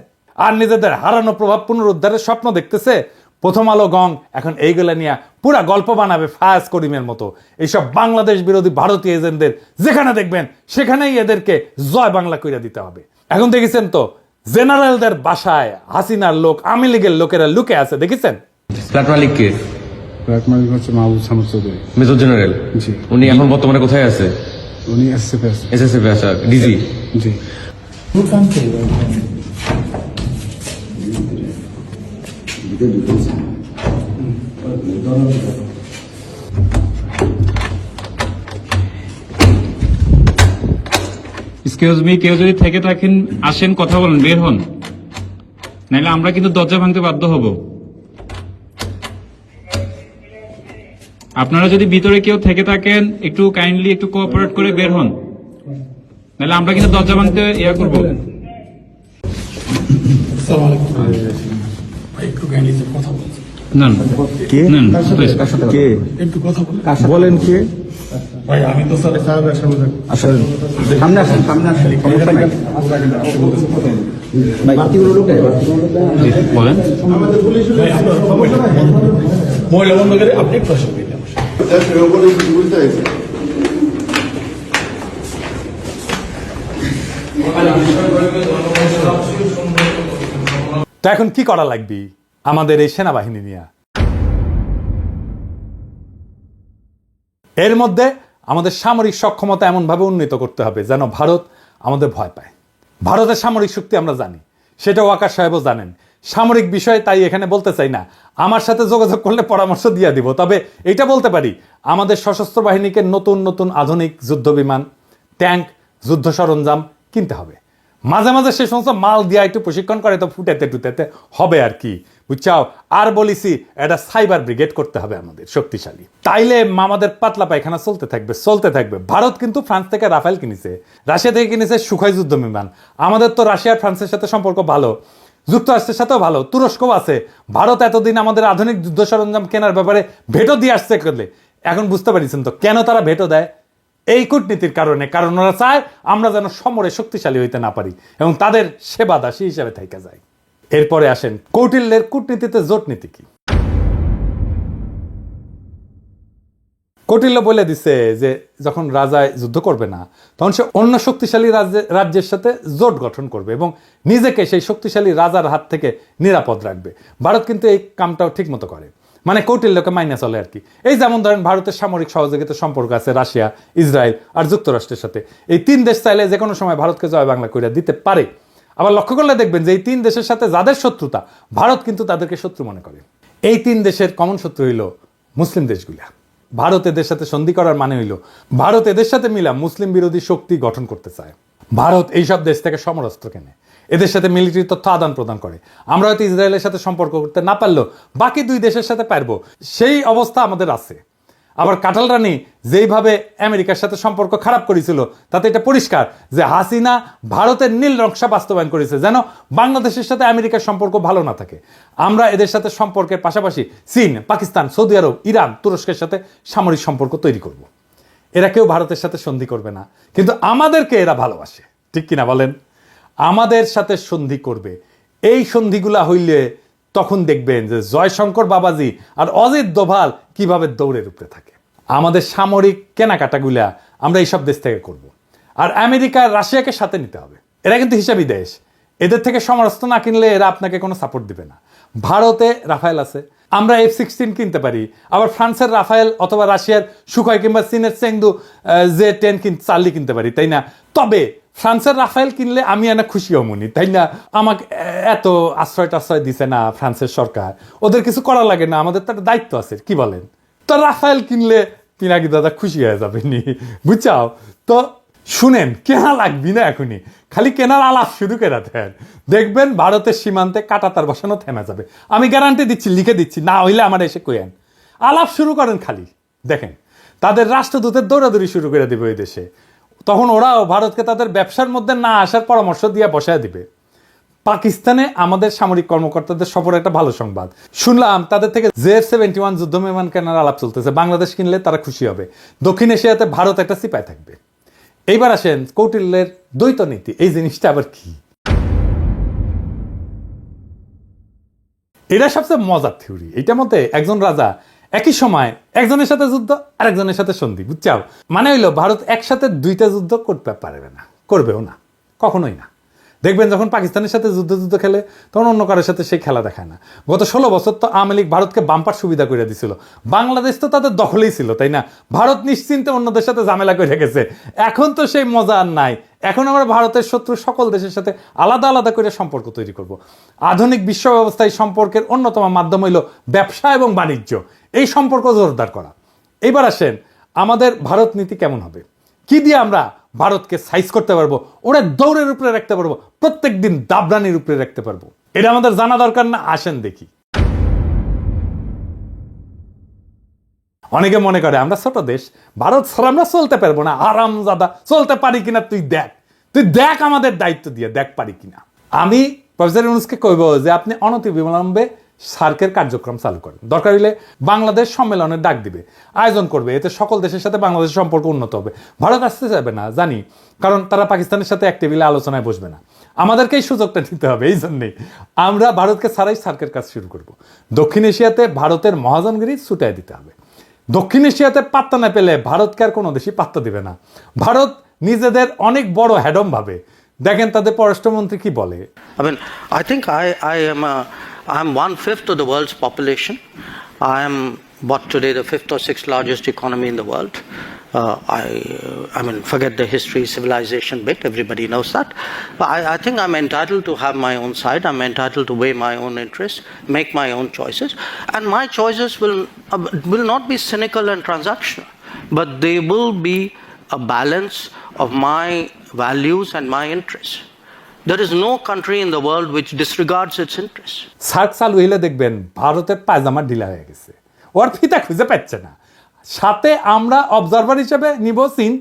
আর নিজেদের হারানো প্রভাব পুনরুদ্ধারের স্বপ্ন দেখতেছে। প্রথম আলো গং এখন এইগুলা নিয়ে পুরা গল্প বানাবে ফায়াজ করিমের মতো। এইসব বাংলাদেশ বিরোধী ভারতীয় এজেন্টদের যেখানে দেখবেন সেখানেই এদেরকে জয় বাংলা কইরা দিতে হবে। এখন দেখেছেন তো জেনারেলদের বাসায় হাসিনার লোক, আওয়ামী লীগের লোকেরা লুকে আছে, দেখেছেন? ফ্ল্যাট মালিক কে? ফ্ল্যাট মালিক হচ্ছে মাহবুব সামদ চৌধুরী, মেজর জেনারেল। জি। উনি এখন বর্তমানে কোথায় আছে? উনি এসএসএফ আছে। এসএসএফ আছে, ডিজি। জি। এক্সকিউজ মি, কেউ যদি থেকে থাকেন আসেন, কথা বলেন, বের হন, নাহলে আমরা কিন্তু দরজা ভাঙতে বাধ্য হব। আপনারা যদি ভিতরে কেউ থেকে থাকেন একটু কাইন্ডলি একটু কোঅপারেট করে বের হন, নাহলে আমরা কিন্তু দরজা ভাঙতে ইয়া করবো। না না, কে? না না, please। কে? একটু কথা বলেন কে? ভাই আমি তো স্যার আসলে সামনে আসেন, সামনে আসেন। জি, বলেন। মহিলা বন্ধ করে আপনি প্রশ্ন দিলেন। তো এখন কি করা লাগবে আমাদের এই সেনাবাহিনী নিয়ে? এর মধ্যে আমাদের সামরিক সক্ষমতা এমনভাবে উন্নীত করতে হবে যেন ভারত আমাদের ভয় পায়। ভারতের সামরিক শক্তি আমরা জানি, সেটা ওয়াকার সাহেবও জানেন। সামরিক বিষয়ে তাই এখানে বলতে চাই না, আমার সাথে যোগাযোগ করলে পরামর্শ দিয়ে দিব। তবে এটা বলতে পারি, আমাদের সশস্ত্র বাহিনীকে নতুন নতুন আধুনিক যুদ্ধ বিমান, ট্যাঙ্ক, যুদ্ধ সরঞ্জাম কিনতে হবে। মাঝে মাঝে সে সমস্ত মাল দিয়া একটু প্রশিক্ষণ করে তো ফুটেতে টুটেতে হবে আর কি, বুঝছাও। আর বলিছি এটা সাইবার ব্রিগেড করতে হবে আমাদের শক্তিশালী, তাইলে আমাদের পাতলা পায়খানা চলতে থাকবে। ভারত কিন্তু ফ্রান্স থেকে রাফেল কিনেছে, রাশিয়া থেকে কিনেছে সুখোই যুদ্ধ বিমান। আমাদের তো রাশিয়া ফ্রান্সের সাথে সম্পর্ক ভালো, যুক্তরাষ্ট্রের সাথেও ভালো, তুরস্কও আছে। ভারত এতদিন আমাদের আধুনিক যুদ্ধ সরঞ্জাম কেনার ব্যাপারে ভেটো দিয়ে আসছে করলে, এখন বুঝতে পারছেন তো কেন তারা ভেটো দেয়? এই কূটনীতির কারণে, কারণ ওরা চায় আমরা যেন সমরে শক্তিশালী হইতে না পারি এবং তাদের সেবা দাসী হিসেবে থাইকা যায়। এরপরে আসেন কৌটিল্যের কূটনীতিতে জোট নীতি কি। কৌটিল্য বলে দিছে যে যখন রাজায় যুদ্ধ করবে না তখন সে অন্য শক্তিশালী রাজ্যের সাথে জোট গঠন করবে এবং নিজেকে সেই শক্তিশালী রাজার হাত থেকে নিরাপদ রাখবে। ভারত কিন্তু এই কামটাও ঠিক মতো করে, মানে কৌটিল্যকে মাইনে চলে আর কি। এই যেমন ধরেন ভারতের সামরিক সহযোগিতার সম্পর্ক আছে রাশিয়া, ইসরায়েল আর যুক্তরাষ্ট্রের সাথে। এই তিন দেশ চাইলে যে কোনো সময় ভারতকে জয় বাংলা করে দিতে পারে। আবার লক্ষ্য করলে দেখবেন যে এই তিন দেশের সাথে যাদের শত্রুতা, ভারত কিন্তু তাদেরকে শত্রু মনে করে। এই তিন দেশের কমন শত্রু হইল মুসলিম দেশগুলা। ভারত এদের সাথে সন্ধি করার মানে হইল ভারত এদের সাথে মিলা মুসলিম বিরোধী শক্তি গঠন করতে চায়। ভারত এইসব দেশ থেকে সমরাস্ত্র কেনে, এদের সাথে মিলিটারি তথ্য আদান প্রদান করে। আমরা হয়তো ইসরায়েলের সাথে সম্পর্ক করতে না পারলেও বাকি দুই দেশের সাথে পারবো, সেই অবস্থা আমাদের আছে। আবার কাঁঠাল রানী যেইভাবে আমেরিকার সাথে সম্পর্ক খারাপ করেছিল, তাতে এটা পরিষ্কার যে হাসিনা ভারতের নীল নকশা বাস্তবায়ন করেছে যেন বাংলাদেশের সাথে আমেরিকার সম্পর্ক ভালো না থাকে। আমরা এদের সাথে সম্পর্কের পাশাপাশি চীন, পাকিস্তান, সৌদি আরব, ইরান, তুরস্কের সাথে সামরিক সম্পর্ক তৈরি করব। এরা কেউ ভারতের সাথে সন্ধি করবে না, কিন্তু আমাদেরকে এরা ভালোবাসে, ঠিক কিনা বলেন? আমাদের সাথে সন্ধি করবে। এই সন্ধিগুলা হইলে তখন দেখবেন যে জয়শঙ্কর বাবাজি আর অজিত দোভাল কিভাবে দৌড়ের উপরে থাকে। আমাদের সামরিক কেনাকাটাগুলা আমরা এইসব দেশ থেকে করব। আর আমেরিকা, রাশিয়াকে সাথে নিতে হবে। এরা কিন্তু হিসাবি দেশ, এদের থেকে সমরাস্ত্র না কিনলে এরা আপনাকে কোনো সাপোর্ট দিবে না। ভারতে রাফায়েল আছে, আমরা F-16 কিনতে পারি। আবার ফ্রান্সের রাফায়েল অথবা রাশিয়ার সুখোই কিংবা চীনের চেংদু J-10 চার্লি কিনতে পারি, তাই না? তবে ফ্রান্সের রাফায়েল কিনলে আমি এনে খুশি হমনি, তাই না? আমাকে এত আশ্রয় দিছে না ফ্রান্সের সরকার, ওদের কিছু করা লাগে না, আমাদের তো একটা দায়িত্ব আছে, কি বলেন? তো রাফায়েল কিনলে পিনাকি দাদা খুশি হয়ে যাবে নি, বুঝছাও? তো শুনেন, কেনা লাগবি না এখনই, খালি কেনার আলাপ শুরু করে দেন, দেখবেন ভারতের সীমান্তে কাঁটাতার বসানো থেমে যাবে। আমি গ্যারান্টি দিচ্ছি, লিখে দিচ্ছি, না হইলে আমার এসে কইেন। আলাপ শুরু করেন খালি, দেখেন তাদের রাষ্ট্রদূতের দৌড়াদৌড়ি শুরু করে দিবে ওই দেশে। তখন ওরাও ভারতকে তাদের ব্যবসার মধ্যে না আসার পরামর্শ দিয়ে বসায় দিবে। পাকিস্তানে আমাদের সামরিক কর্মকর্তাদের সফরে একটা ভালো সংবাদ শুনলাম, তাদের থেকে J-71 যুদ্ধ বিমান কেনার আলাপ চলতেছে। বাংলাদেশ কিনলে তারা খুশি হবে। দক্ষিণ এশিয়াতে ভারত একটা সিপাই থাকবে। এইবার আসেন কৌটিল্যের দ্বৈত নীতি, এই জিনিসটা আবার কি? এটা সবচেয়ে মজার থিওরি। এইটার মধ্যে একজন রাজা একই সময় একজনের সাথে যুদ্ধ আর একজনের সাথে সন্ধি, বুঝছাও? মানে হইলো ভারত একসাথে দুইটা যুদ্ধ করতে পারবে না, করবেও না, কখনোই না। দেখবেন যখন পাকিস্তানের সাথে যুদ্ধ খেলে তখন অন্য কারোর সাথে সেই খেলা দেখায় না। গত 16 বছর তো আওয়ামী লীগ ভারতকে বাম্পার সুবিধা করে দিছিল। বাংলাদেশ তো তাদের দখলেই ছিল, তাই না? ভারত নিশ্চিন্তে অন্যদের সাথে ঝামেলা করে গেছে। এখন তো সেই মজা আর নাই। এখন আমরা ভারতের শত্রু সকল দেশের সাথে আলাদা আলাদা করে সম্পর্ক তৈরি করব। আধুনিক বিশ্ব ব্যবস্থায় সম্পর্কের অন্যতম মাধ্যম হইল ব্যবসা এবং বাণিজ্য, এই সম্পর্ক জোরদার করা। এবার আসেন আমাদের ভারত নীতি কেমন হবে, কি দিয়ে আমরা ভারতকে সাইজ করতে পারবো, ওরা দৌড়ের উপরে রাখতে পারবো, প্রত্যেক দিন দাবরানির উপরে রাখতে পারবো। এটা আমাদের জানা দরকার না? আসেন দেখি। অনেকে মনে করে আমরা ছোট দেশ, ভারত ছাড়া আমরা চলতে পারবো না। আরামজাদা, চলতে পারি কিনা তুই দেখ আমাদের দায়িত্ব দিয়ে দেখ পারি কিনা। আমি প্রফেসর ইউনূসকে কইব যে আপনি অনতিবিলম্বে সার্কের কার্যক্রম চালু করেন। দরকার হলে বাংলাদেশ সম্মেলনের ডাক দিবে, আয়োজন করবে, এতে সকল দেশের সাথে বাংলাদেশের সম্পর্ক উন্নত হবে। ভারত আসতে চাইবে না জানি, কারণ তারা পাকিস্তানের সাথে এক টেবিলে আলোচনায় বসবে না। আমাদেরকে এই সুযোগটা নিতে হবে। এই জন্যেই আমরা ভারতকে ছাড়াই সার্কের কাজ শুরু করব। দক্ষিণ এশিয়াতে ভারতের মহাজনগিরি ছুটাই দিতে হবে। দক্ষিণ এশিয়াতে পাত্তা না পেলে ভারতকে আর কোনো দেশই পাত্তা দিবে না। ভারত নিজেদের অনেক বড় হ্যাডম ভাবে। দেখেন তাদের পররাষ্ট্রমন্ত্রী কি বলে। I think I'm 1/5 of the world's population. I am today the 5th or 6th largest economy in the world. I mean, forget the history, civilization bit, everybody knows that. But I think I'm entitled to have my own side, I'm entitled to weigh my own interests, make my own choices, and my choices will not be cynical and transactional, but they will be a balance of my values and my interests. There is no country in the world which disregards its interests. SAARC চালু হইলে দেখবেন ভারতের পায়জামা ঢিলা হয়ে গেছে, ওর ফিতা খুঁজে পাচ্ছে না। সাথে আমরা অবজারভার হিসেবে নিব চীন,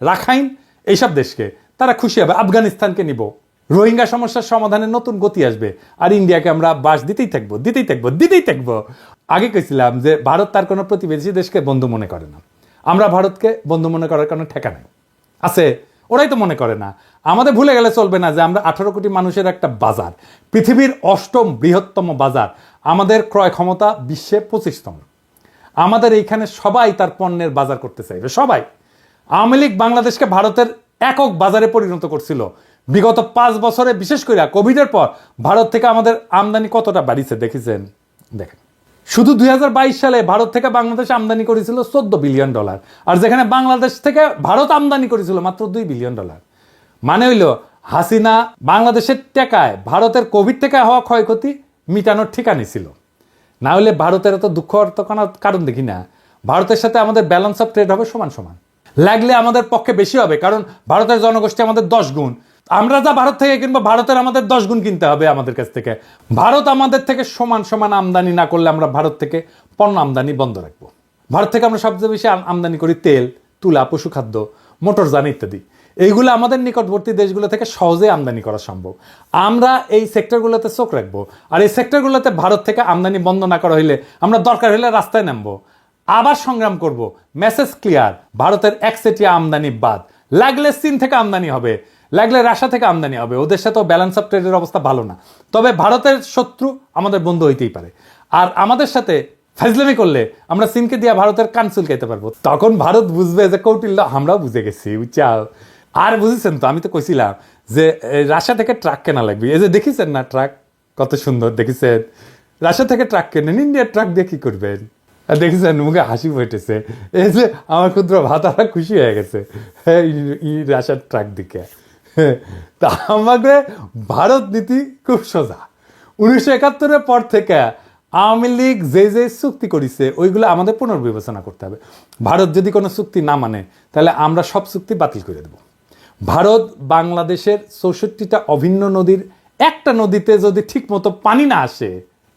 রাখাইন, এইসব দেশকে, তারা খুশি হবে। আফগানিস্তানকে নিব, রোহিঙ্গা সমস্যার সমাধানে নতুন গতি আসবে। আর ইন্ডিয়াকে আমরা বাস দিতেই থাকবো। আগে কইছিলাম যে ভারত তার কোনো প্রতিবেশী দেশকে বন্ধু মনে করে না। আমরা ভারতকে বন্ধু মনে করার কোনো ঠেকা নাই আছে, ওরাই তো মনে করে না। আমাদের ভুলে গেলে চলবে না যে আমরা 18 কোটি মানুষের একটা বাজার, পৃথিবীর 8ম বৃহত্তম বাজার, আমাদের ক্রয় ক্ষমতা বিশ্বে 25তম। আমাদের এইখানে সবাই তার পণ্যের বাজার করতে চাইবে, সবাই। আওয়ামী লীগ বাংলাদেশকে ভারতের একক বাজারে পরিণত করছিল। বিগত 5 বছরে, বিশেষ করে কোভিডের পর ভারত থেকে আমাদের আমদানি কতটা বাড়িছে দেখেছেন? দেখেন, শুধু 2022 সালে ভারত থেকে বাংলাদেশ আমদানি করেছিল $14 বিলিয়ন, আর যেখানে বাংলাদেশ থেকে ভারত আমদানি করেছিল মাত্র $2 বিলিয়ন। মানে হইল হাসিনা বাংলাদেশের টাকায় ভারতের কোভিড থেকে হওয়া ক্ষয়ক্ষতি মিটানোর ঠিকানি ছিল। না হলে ভারতের এত দুঃখ অর্থ কারণ দেখি না। ভারতের সাথে আমাদের ব্যালেন্স অফ ট্রেড হবে সমান সমান, লাগলে আমাদের পক্ষে বেশি হবে, কারণ ভারতের জনগোষ্ঠী আমাদের 10 গুণ। আমরা যা ভারত থেকে কিনবো, ভারতের আমাদের 10 গুণ কিনতে হবে আমাদের কাছ থেকে। ভারত আমাদের থেকে সমান সমান আমদানি না করলে আমরা ভারত থেকে পণ্য আমদানি বন্ধ রাখবো। ভারত থেকে আমরা সবচেয়ে বেশি আমদানি করি তেল, তুলা, পশুখাদ্য, মোটরযান ইত্যাদি। এইগুলো আমাদের নিকটবর্তী দেশগুলো থেকে সহজেই আমদানি করা সম্ভব। আমরা এই সেক্টরগুলোতে চোখ রাখবো, আর এই সেক্টরগুলোতে ভারত থেকে আমদানি বন্ধ না করা হইলে আমরা দরকার হলে রাস্তায় নামবো, আবার সংগ্রাম করব। মেসেজ ক্লিয়ার, ভারতের একচেটিয়া আমদানি বাদ, লাগলে চীন থেকে আমদানি হবে, লাগলে রাশিয়া থেকে আমদানি হবে। ওদের সাথেও ব্যালেন্স অফ ট্রেডের অবস্থা ভালো না। তবে ভারতের শত্রু আমাদের বন্ধু হইতেই পারে, আর আমাদের সাথে ফাজলামি করলে আমরা চীনকে দিয়ে ভারতের কান চুলকাইতে পারবো। তখন ভারত বুঝবে যে কৌটিল্য আমরাও বুঝে গেছি, বুঝছাও। আর বুঝেছেন তো, আমি তো কইছিলাম যে রাশিয়া থেকে ট্রাক কেনা লাগবে। এই যে দেখেছেন না ট্রাক কত সুন্দর, দেখেছেন? রাশিয়া থেকে ট্রাক কেনেন, ইন্ডিয়ার ট্রাক দিয়ে কি করবেন? আর দেখেছেন মুখে হাসি ফুটেছে। এই যে আমার ক্ষুদ্র ভাতারা খুশি হয়ে গেছে রাশিয়ার ট্রাক দিকে। তা আমাদের ভারত নীতি খুব সোজা। 1971-এর পর থেকে আওয়ামী লীগ যে চুক্তি করেছে ওইগুলো আমাদের পুনর্বিবেচনা করতে হবে। ভারত যদি কোনো চুক্তি না মানে তাহলে আমরা সব চুক্তি বাতিল করে দেব। ভারত বাংলাদেশের 64টা অভিন্ন নদীর একটা নদীতে যদি ঠিক মতো পানি না আসে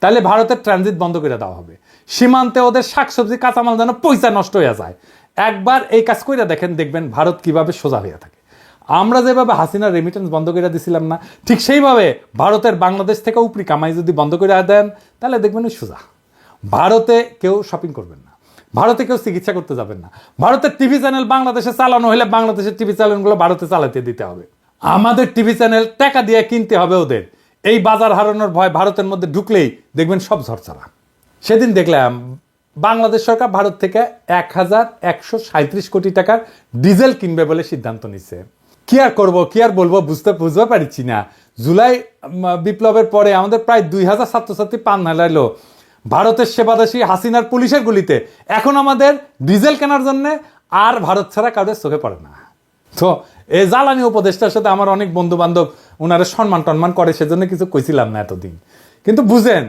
তাহলে ভারতের ট্রানজিট বন্ধ করে দেওয়া হবে। সীমান্তে ওদের শাকসবজি কাঁচামাল যেন পয়সা নষ্ট হয়ে যায়। একবার এই কাজ করে দেখবেন ভারত কিভাবে সোজা হয়ে থাকে। আমরা যেভাবে হাসিনার রেমিটেন্স বন্ধ করে দিছিলাম না, ঠিক সেইভাবে ভারতের বাংলাদেশ থেকে উপরি কামাই যদি বন্ধ করে দেন তাহলে দেখবেন ওই সোজা। ভারতে কেউ শপিং করবেন না, ভারতে কেউ চিকিৎসা করতে যাবেন না। ভারতের টিভি চ্যানেল বাংলাদেশে চালানো হলে বাংলাদেশের টিভি চ্যানেলগুলো ভারতে চালাতে দিতে হবে। আমাদের টিভি চ্যানেল টাকা দিয়ে কিনতে হবে ওদের। এই বাজার হারানোর ভয় ভারতের মধ্যে ঢুকলেই দেখবেন সব ঝরঝরা। সেদিন দেখলাম বাংলাদেশ সরকার ভারত থেকে 1137 কোটি টাকার ডিজেল কিনবে বলে সিদ্ধান্ত নিচ্ছে। কি আর করবো, কি আর বলবো, বুঝতে পারছি না। জুলাই বিপ্লবের পরে আমাদের প্রায় 2000 ছাত্রছাত্রী প্রাণ হারাইলো ভারতের সেবাদাসী হাসিনার পুলিশের গুলিতে। এখন আমাদের ডিজেল কেনার জন্য আর ভারত ছাড়া কারোর চোখে পড়ে না। তো এই জ্বালানি উপদেষ্টার সাথে আমার অনেক বন্ধু বান্ধব ওনারা সম্মান টন্মান করে, সেজন্য কিছু কইছিলাম না এতদিন। কিন্তু বুঝেন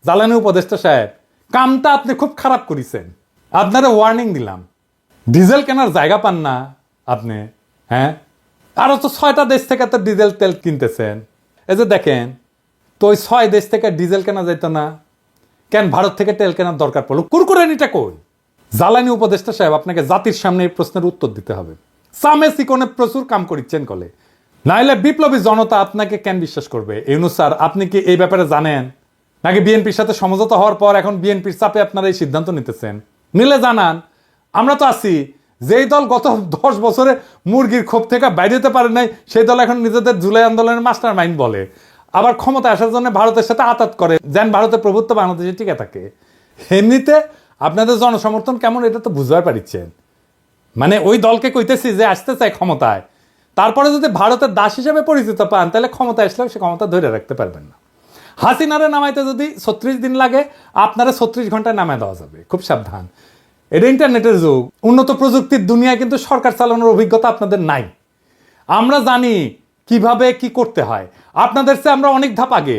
জ্বালানি উপদেষ্টা সাহেব, কামটা আপনি খুব খারাপ করেছেন। আপনারা ওয়ার্নিং দিলাম, ডিজেল কেনার জায়গা পান না আপনি। হ্যাঁ, আরো তো 6টা দেশ থেকে তো ডিজেল তেল কিনতেছেন। এই যে দেখেন তো ওই 6 দেশ থেকে ডিজেল কেনা যেত না কেন? ভারত থেকে তেল কেনার দরকার পড়লো। কুরকুরানিটা কই? জ্বালানি উপদেষ্টা সাহেব, আপনাকে জাতির সামনে এই প্রশ্নের উত্তর দিতে হবে। সামে সিকোনে প্রচুর কাম করিচ্ছেন কলে, নাইলে বিপ্লবী জনতা আপনাকে কেন বিশ্বাস করবে? ইউনূস স্যার, আপনি কি এই ব্যাপারে জানেন নাকি বিএনপির সাথে সমঝোতা হওয়ার পর এখন বিএনপির চাপে আপনারা এই সিদ্ধান্ত নিতেছেন? নিলে জানান, আমরা তো আছি। যেই দল গত 10 বছরে মুরগির ক্ষোভ থেকে বাইরে যেতে পারে নাই, সেই দল এখন নিজেদের জুলাই আন্দোলনের মাস্টার মাইন্ড বলে, আবার ক্ষমতা আসার জন্য ভারতের সাথে আতাত করে যেন ভারতের প্রভুত্ব বাংলাদেশে টিকে থাকে। এমনিতে আপনাদের জনসমর্থন কেমন এটা তো বুঝতে পারছেন। মানে ওই দলকে কইতেছি যে আসতে চায় ক্ষমতায়, তারপরে যদি ভারতের দাস হিসেবে পরিচিত পান তাহলে ক্ষমতা আসলেও সে ক্ষমতা ধরে রাখতে পারবেন না। হাসিনারে নামাইতে যদি 36 দিন লাগে, আপনারা 36 ঘন্টায় নামায় দেওয়া যাবে। খুব সাবধান, এটা ইন্টারনেটের যুগ, উন্নত প্রযুক্তির দুনিয়ায়, কিন্তু সরকার চালানোর অভিজ্ঞতা আপনাদের নাই। আমরা জানি কিভাবে কি করতে হয়, আপনাদের চেয়ে আমরা অনেক ধাপ আগে।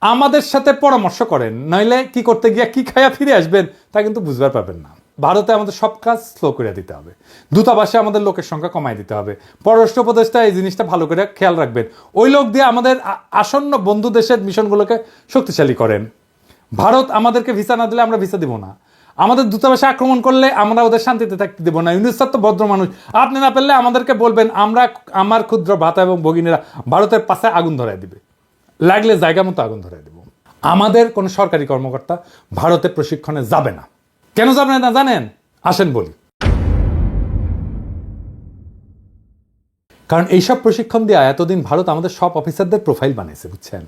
আমাদের সাথে পরামর্শ করেন, নইলে কি করতে গিয়ে কি খায়া ফিরে আসবেন তা কিন্তু বুঝতে পারবেন না। ভারতে আমাদের সব কাজ স্লো করে দিতে হবে, দূতাবাসে আমাদের লোকের সংখ্যা কমায় দিতে হবে, পররাষ্ট্র উপদেষ্টা এই জিনিসটা ভালো করে খেয়াল রাখবেন, ওই লোক দিয়ে আমাদের আসন্ন বন্ধু দেশের মিশনগুলোকে শক্তিশালী করেন। ভারত আমাদেরকে ভিসা না দিলে আমরা ভিসা দিব না, আমাদের দূতাবাসে আক্রমণ করলে আমরা ওদের শান্তিতে থাকতে দেবো না। ইউনুস স্যার তো ভদ্র মানুষ, আপনি না পারলে আমাদেরকে বলবেন, আমার ক্ষুদ্র ভ্রাতা এবং ভগিনীরা ভারতের পাশে আগুন ধরায় দিবে, লাগলে জায়গা মতো আগুন ধরায় দেব। আমাদের কোনো সরকারি কর্মকর্তা ভারতে প্রশিক্ষণে যাবে না। কেন যাবে না জানেন? আসেন বলি। কারণ এইসব প্রশিক্ষণ দেওয়া এতদিন ভারত আমাদের সব অফিসারদের প্রোফাইল বানিয়েছে, বুঝছেন?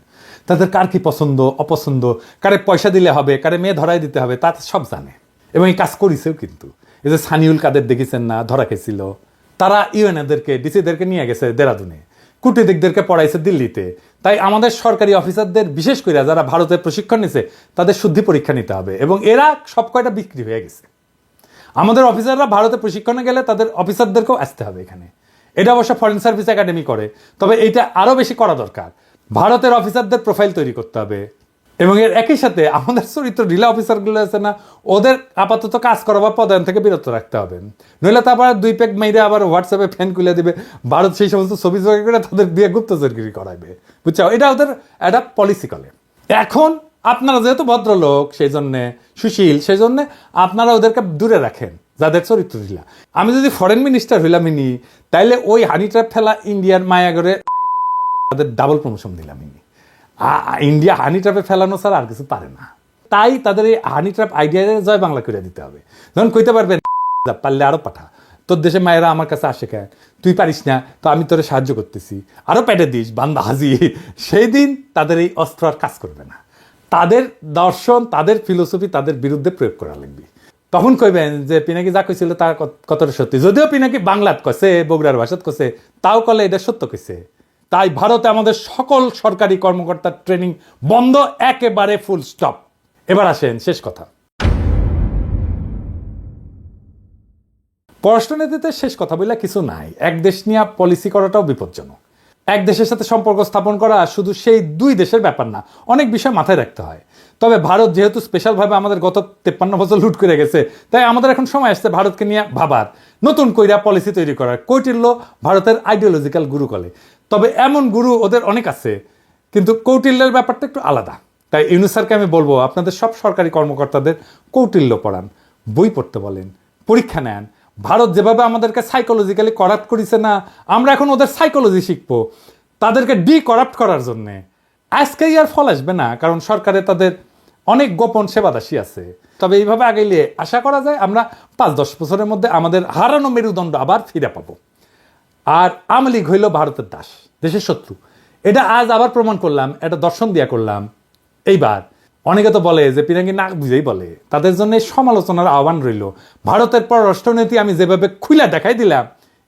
তাদের কার কি পছন্দ অপছন্দ, কারে পয়সা দিলে হবে, কারে মেয়ে ধরাই দিতে হবে, তা সব জানে এবং এই কাজ করেছেও। কিন্তু এই যে সানিউল কাদের দেখেছেন না, ধরা খেয়েছিল, তারা ইউএনএদেরকে ডিসিদেরকে নিয়ে গেছে দেরাদুনে, কূটনীতিকদেরকে পড়াইছে দিল্লিতে। তাই আমাদের সরকারি অফিসারদের বিশেষ করে যারা ভারতে প্রশিক্ষণ নিছে তাদের শুদ্ধি পরীক্ষা নিতে হবে, এবং এরা সব কয়টা বিক্রি হয়ে গেছে। আমাদের অফিসাররা ভারতে প্রশিক্ষণে গেলে তাদের অফিসারদেরকেও আসতে হবে এখানে। এটা অবশ্য ফরেন সার্ভিস একাডেমি করে, তবে এটা আরো বেশি করা দরকার। ভারতের অফিসারদের প্রোফাইল তৈরি করতে হবে, এবং এর একই সাথে আমাদের চরিত্র ঢিলা অফিসারগুলো আছে না, ওদের আপাতত কাজ করা বা পদায়ন থেকে বিরত রাখতে হবে। নইলে তারপর 2 প্যাক মেরে আবার হোয়াটসঅ্যাপে ফ্যান খুলে দিবে, ভারত সেই সমস্ত ছবি জোগাড় করে তাদের দিয়ে গুপ্তচরগিরি করাইবে, বুঝছো? এটা ওদের একটা পলিসি করে। এখন আপনারা যেহেতু ভদ্রলোক, সেই জন্যে সুশীল, সেই জন্যে আপনারা ওদেরকে দূরে রাখেন যাদের চরিত্র ঢিলা। আমি যদি ফরেন মিনিস্টার হইলাম ইনি, তাইলে ওই হানি ট্র্যাপ ফেলা ইন্ডিয়ার মায়াগরে তাদের ডাবল প্রমোশন দিলাম ইনি। ইন্ডিয়া হানি ট্র্যাপে ফেলানো ছাড়া আর কিছু পারে না। তাই তাদের এই হানি ট্র্যাপ আইডিয়া জয় বাংলা করে দিতে হবে। যখন কইতে পারবেন পারলে আরো পাঠা, তোর দেশে মায়েরা আমার কাছে আসে কেন, তুই পারিস না তো আমি তোরে সাহায্য করতেছি, আরো পেটে দিস বান্দা হাজি, সেই দিন তাদের এই অস্ত্র আর কাজ করবে না। তাদের দর্শন, তাদের ফিলোসফি তাদের বিরুদ্ধে প্রয়োগ করা লাগবে। তখন কইবেন যে পিনাকি যা কইছিল তার কতটা সত্যি, যদিও পিনাকি বাংলাত কইছে, বগুড়ার ভাষাত কইছে, তাও কলে এটা সত্য কইছে। তাই ভারতে আমাদের সকল সরকারি কর্মকর্তার ট্রেনিং বন্ধ, একেবারে ফুল স্টপ। এবার আসেন শেষ কথা। পররাষ্ট্রনীতিতে শেষ কথা বললে কিছু নাই। এক দেশ নিয়ে পলিসি করাটাও বিপজ্জনক। এক দেশের সাথে সম্পর্ক স্থাপন করা শুধু সেই 2 দেশের ব্যাপার না, অনেক বিষয় মাথায় রাখতে হয়। তবে ভারত যেহেতু স্পেশালভাবে আমাদের গত 53 বছর লুট করে গেছে, তাই আমাদের এখন সময় আসছে ভারতকে নিয়ে ভাবার, নতুন কইরা পলিসি তৈরি করার। কৌটিল্য ভারতের আইডিওলজিক্যাল গুরু কলে, তবে এমন গুরু ওদের অনেক আছে, কিন্তু কৌটিল্যের ব্যাপারটা একটু আলাদা। তাই ইউনুস স্যারকে আমি বলবো, আপনাদের সব সরকারি কর্মকর্তাদের কৌটিল্য পড়ান, বই পড়তে বলেন, পরীক্ষা নেন। ভারত যেভাবে আমাদেরকে সাইকোলজিক্যালি করাপ্ট করেছে না, আমরা এখন ওদের সাইকোলজি শিখবো তাদেরকে করাপ্ট করার জন্যে। আজকেই আর ফল আসবে না, কারণ সরকারে তাদের অনেক গোপন সেবাদাসী আছে। তবে এইভাবে আগাইলে আশা করা যায় আমরা 5-10 বছরের মধ্যে আমাদের হারানো মেরুদণ্ড আবার ফিরে পাবো। আর আওয়ামী লীগ হইল ভারতের দাস, দেশের শত্রু। এটা আজ আবার প্রমাণ করলাম, এটা দর্শন দিয়া করলাম। এইবার অনেকে তো বলে যে পিনাকি না বুঝেই বলে, তাদের জন্য সমালোচনার আহ্বান রইল। ভারতের পররাষ্ট্রনীতি আমি যেভাবে খুলে দেখাই দিলাম,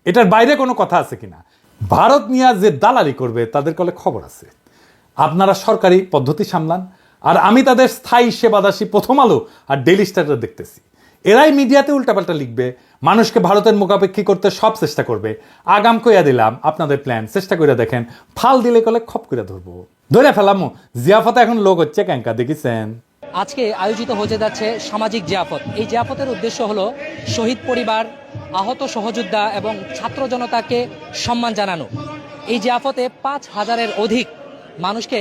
এটার বাইরে কোনো কথা আছে কিনা। ভারত নিয়ে যে দালালি করবে তাদের কলে খবর আছে। আপনারা সরকারি পদ্ধতি সামলান, আর আমি তাদের স্থায়ী সেবাদাসী প্রথম আলো আর ডেইলি স্টার দেখতেছি। এরাই মিডিয়াতে উল্টাপাল্টা লিখবে, মানুষকে ভারতের মুখাপেক্ষী করতে সব চেষ্টা করবে। আগাম কইয়া দিলাম আপনাদের প্ল্যান চেষ্টা করে দেখেন, ফাল দিলে কলে খপ করে ধরবো, ধরে ফেলামো। জিয়াফতে এখন লোক হচ্ছে ক্যাঙ্কা, দেখেছেন? আজকে আয়োজিত হতে যাচ্ছে সামাজিক জিয়াফত। এই জিয়াফতের উদ্দেশ্য হলো শহীদ পরিবার, আহত সহযোদ্ধা এবং ছাত্র জনতাকে সম্মান জানানো। এই জিয়াফতে 5000-এর অধিক মানুষকে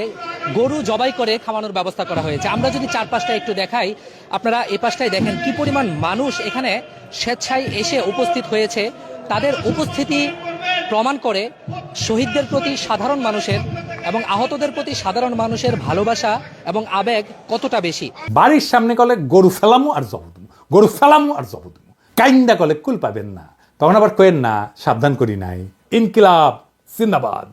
গরু জবাই করে খাওয়ানোর ব্যবস্থা করা হয়েছে। আমরা যদি চারপাশটা একটু দেখাই, আপনারা এই পাশটায় দেখেন কি পরিমাণ মানুষ এখানে স্বেচ্ছায় এসে উপস্থিত হয়েছে। তাদের উপস্থিতি প্রমাণ করে শহীদদের প্রতি সাধারণ মানুষের এবং আহতদের প্রতি সাধারণ মানুষের ভালোবাসা এবং আবেগ কতটা বেশি। বাড়ির সামনে কলে গরু ফেলামু আর জব দেবো, গরু ফেলামু আর জব দেবো, কাইন্দা কলে কুল পাবেন না। তখন আবার কয়েন না সাবধান করি নাই। ইনকিলাব জিন্দাবাদ।